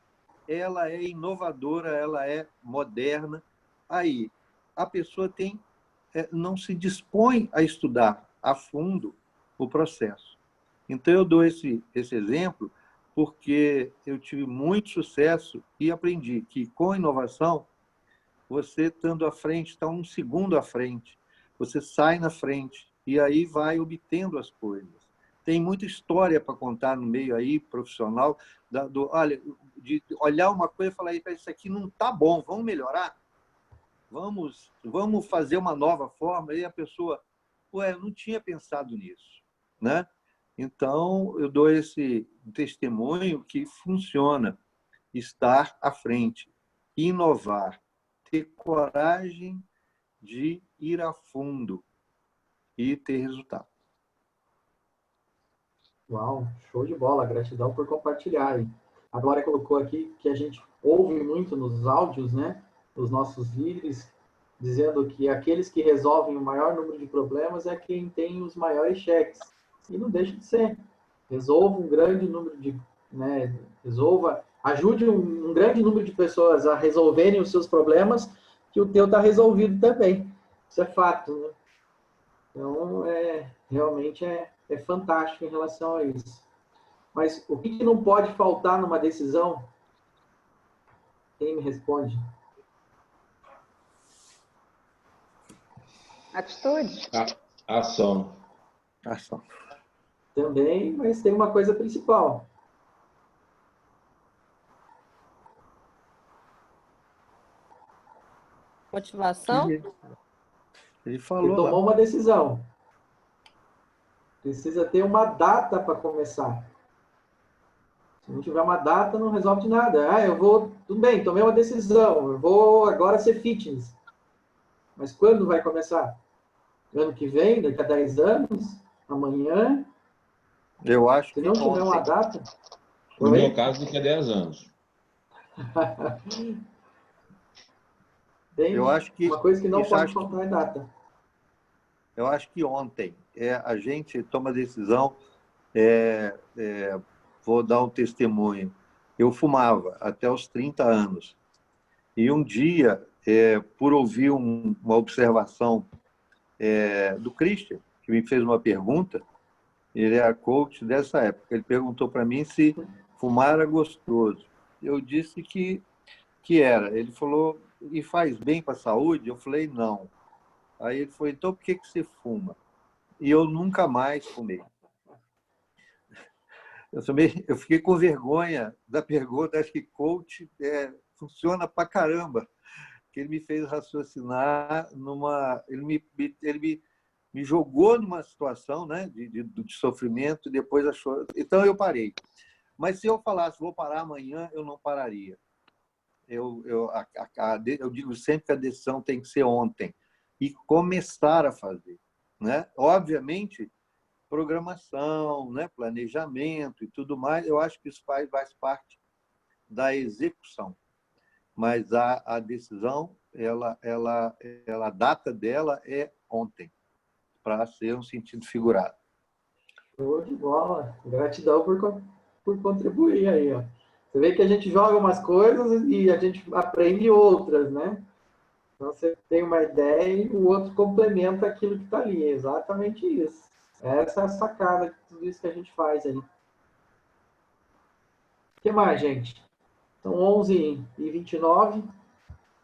é inovadora, ela é moderna. Aí, a pessoa não se dispõe a estudar a fundo o processo. Então, eu dou esse exemplo porque eu tive muito sucesso e aprendi que, com inovação, você, estando à frente, está um segundo à frente, você sai na frente e aí vai obtendo as coisas. Tem muita história para contar no meio aí, profissional, olha, de olhar uma coisa e falar, isso aqui não está bom, vamos melhorar? Vamos fazer uma nova forma? E a pessoa, eu não tinha pensado nisso, né? Então, eu dou esse testemunho que funciona, estar à frente, inovar, ter coragem de ir a fundo e ter resultado. Uau, show de bola, gratidão por compartilhar. A Glória colocou aqui que a gente ouve muito nos áudios, né, dos nossos líderes, dizendo que aqueles que resolvem o maior número de problemas é quem tem os maiores cheques. E não deixa de ser. Resolva um grande número de... né, ajude um grande número de pessoas a resolverem os seus problemas, que o teu está resolvido também. Isso é fato, né? Então, realmente é fantástico em relação a isso. Mas o que não pode faltar numa decisão? Quem me responde? Atitude. Ação. Também, mas tem uma coisa principal. Motivação? Ele falou. Ele tomou uma decisão. Precisa ter uma data para começar. Se não tiver uma data, não resolve nada. Tudo bem, tomei uma decisão, eu vou agora ser fitness. Mas quando vai começar? Ano que vem, daqui a 10 anos? Amanhã? Eu acho que se não tiver uma data... No meu caso, daqui a 10 anos. Tem uma coisa que não pode faltar é data. Eu acho que ontem a gente toma decisão, vou dar um testemunho. Eu fumava até os 30 anos. E um dia, por ouvir uma observação do Christian, que me fez uma pergunta, ele é coach dessa época, ele perguntou para mim se fumar era gostoso. Eu disse que era. Ele falou, e faz bem para a saúde? Eu falei, não. Aí ele falou, então por que você fuma? E eu nunca mais fumei. Eu fiquei com vergonha da pergunta, acho que coach funciona pra caramba, que ele me fez raciocinar ele me jogou numa situação, né, de sofrimento, e depois achou... Então eu parei. Mas se eu falasse, vou parar amanhã, eu não pararia. eu digo sempre que a decisão tem que ser ontem e começar a fazer, né? Obviamente, programação, né? Planejamento e tudo mais, eu acho que isso faz parte da execução, mas a decisão, a data dela é ontem, para ser um sentido figurado. Show de bola. Gratidão por contribuir aí, ó. Você vê que a gente joga umas coisas e a gente aprende outras, né? Então, você tem uma ideia e o outro complementa aquilo que está ali. É exatamente isso. Essa é a sacada de tudo isso que a gente faz aí. O que mais, gente? São 11h29.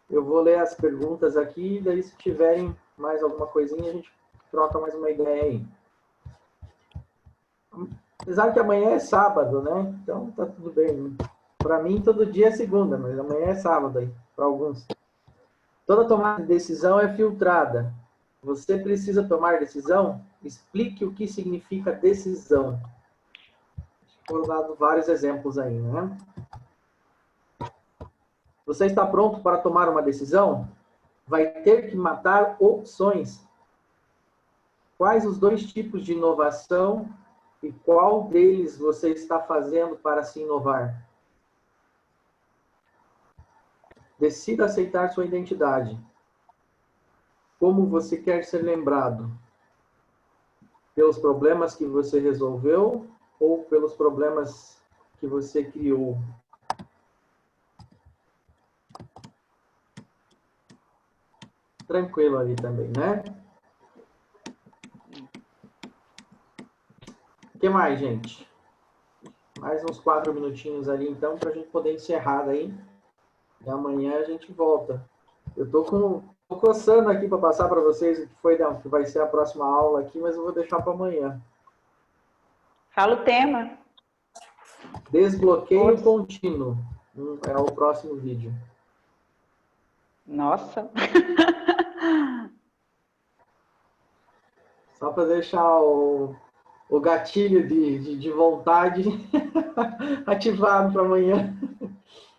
Eu vou ler as perguntas aqui, daí se tiverem mais alguma coisinha, a gente troca mais uma ideia aí. Apesar que amanhã é sábado, né? Então tá tudo bem. Para mim, todo dia é segunda, mas amanhã é sábado aí, para alguns. Toda tomada de decisão é filtrada. Você precisa tomar decisão? Explique o que significa decisão. Vou dar vários exemplos aí, né? Você está pronto para tomar uma decisão? Vai ter que matar opções. Quais os dois tipos de inovação e qual deles você está fazendo para se inovar? Decida aceitar sua identidade. Como você quer ser lembrado? Pelos problemas que você resolveu ou pelos problemas que você criou? Tranquilo ali também, né? O que mais, gente? Mais uns 4 minutinhos ali, então, para a gente poder encerrar daí. E amanhã a gente volta. Eu tô coçando aqui para passar para vocês o que vai ser a próxima aula aqui, mas eu vou deixar para amanhã. Fala o tema. Desbloqueio contínuo. É o próximo vídeo. Nossa. Só para deixar o gatilho de vontade ativado para amanhã.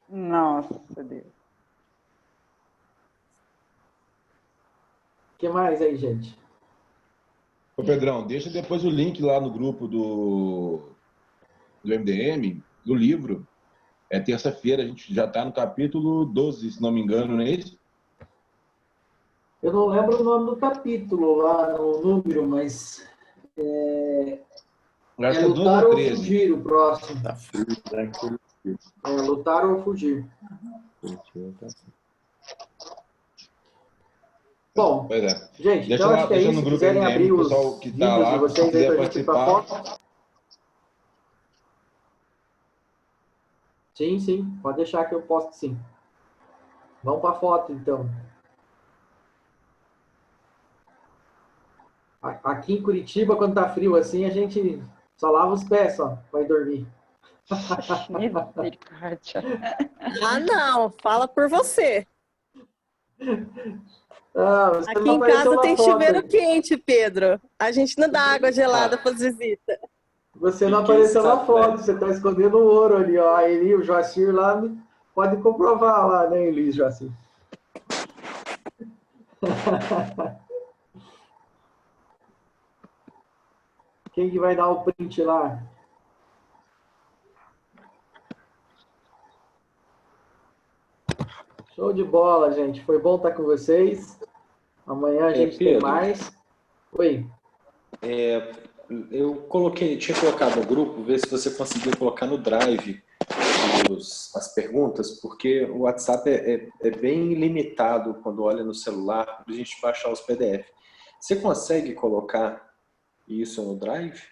Nossa, Deus. O que mais aí, gente? Ô, Pedrão, deixa depois o link lá no grupo do MDM, do livro. É terça-feira, a gente já está no capítulo 12, se não me engano, não é isso? Eu não lembro o nome do capítulo lá no número, mas é lutar ou fugir o próximo. Tá frio, tranquilo. É lutar ou fugir. Bom, pois é. Gente, então acho que é isso. Se quiserem abrir os que vídeos tá lá, de vocês aí para a gente ir para participar. foto. Sim, pode deixar que eu posto sim. Vamos para foto, então. Aqui em Curitiba, quando tá frio assim, a gente só lava os pés, só, vai dormir. Misericórdia. Ah, não. Fala por você. Aqui em casa tem chuveiro quente, Pedro. A gente não dá água gelada para as visitas. Você não apareceu na foto, você está escondendo o ouro ali, ó. A Eli, o Joacir lá, pode comprovar lá, né, Eli, Joacir? Quem que vai dar o print lá? Show de bola, gente. Foi bom estar com vocês. Amanhã a gente tem mais. Oi. Eu tinha colocado no grupo, ver se você conseguiu colocar no Drive as perguntas, porque o WhatsApp é bem limitado quando olha no celular para a gente baixar os PDF. Você consegue colocar isso no Drive?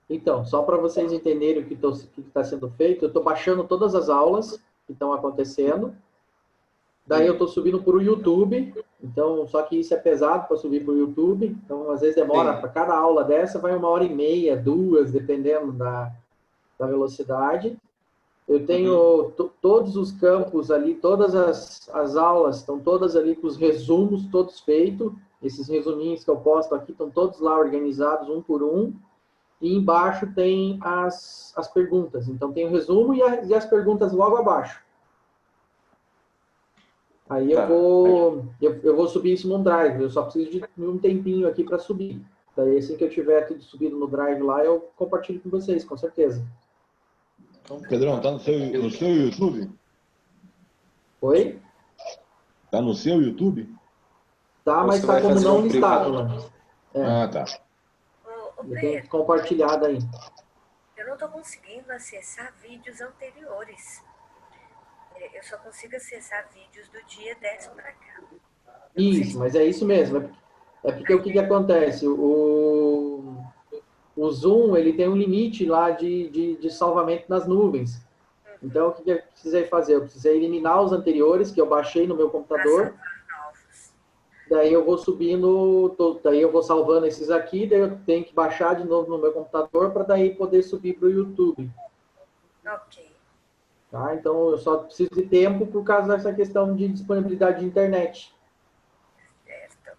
Então, só para vocês entenderem o que está sendo feito, eu estou baixando todas as aulas que estão acontecendo. Daí eu estou subindo para o YouTube, então, só que isso é pesado para subir para o YouTube, então às vezes demora, para cada aula dessa vai 1h30, 2, dependendo da velocidade. Eu tenho todos os campos ali, todas as aulas estão todas ali com os resumos todos feitos, esses resuminhos que eu posto aqui estão todos lá organizados um por um, e embaixo tem as perguntas, então tem o resumo e as perguntas logo abaixo. Aí eu vou subir isso num Drive. Eu só preciso de um tempinho aqui para subir. Daí, assim que eu tiver tudo subido no Drive lá, eu compartilho com vocês, com certeza. Pedrão, tá no seu YouTube? Oi? Tá no seu YouTube? Tá, mas tá como não listado lá. Ah, tá. Eu tenho compartilhado aí. Eu não estou conseguindo acessar vídeos anteriores. Eu só consigo acessar vídeos do dia 10 para cá. Isso, mas é isso mesmo. É porque o que acontece? O Zoom, ele tem um limite lá de salvamento nas nuvens. Então, o que eu precisei fazer? Eu precisei eliminar os anteriores, que eu baixei no meu computador. Daí eu vou subindo, daí eu vou salvando esses aqui, daí eu tenho que baixar de novo no meu computador para daí poder subir para o YouTube. Ok. Tá? Então, eu só preciso de tempo por causa dessa questão de disponibilidade de internet. Certo.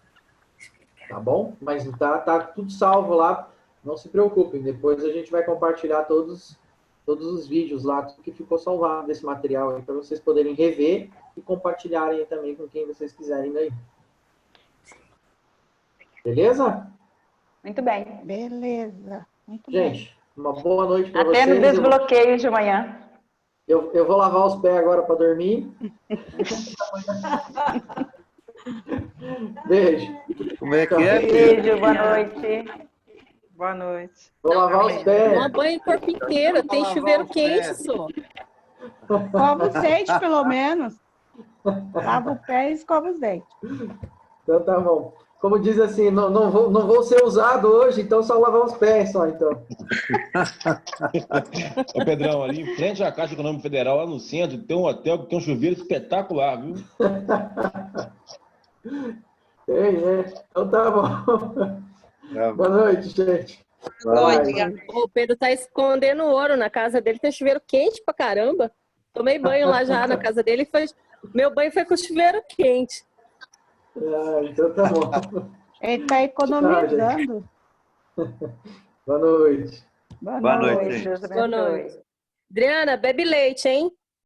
Tá bom? Mas tá tudo salvo lá, não se preocupem. Depois a gente vai compartilhar todos os vídeos lá, tudo que ficou salvado desse material aí, para vocês poderem rever e compartilharem também com quem vocês quiserem daí. Beleza? Muito bem. Beleza. Muito Gente, uma boa noite para vocês. Até no desbloqueio de manhã. Eu vou lavar os pés agora para dormir. Beijo. Como é que é? Beijo, boa noite. Boa noite. Vou lavar os pés. Toma banho o corpo inteiro, tem chuveiro quente, só. Escova os dentes, pelo menos. Lava o pé e escova os dentes. Então tá bom. Como diz assim, não vou ser usado hoje, então só lavar os pés só, então. Ô, Pedrão, ali em frente à Caixa Econômica Federal, lá no centro, tem um hotel que tem um chuveiro espetacular, viu? Então tá bom. Boa noite, gente. O Pedro tá escondendo ouro na casa dele, tem chuveiro quente pra caramba. Tomei banho lá já na casa dele, meu banho foi com chuveiro quente. Então tá bom. Ele tá economizando. Boa noite. Boa noite. Boa noite. Adriana, bebe leite, hein?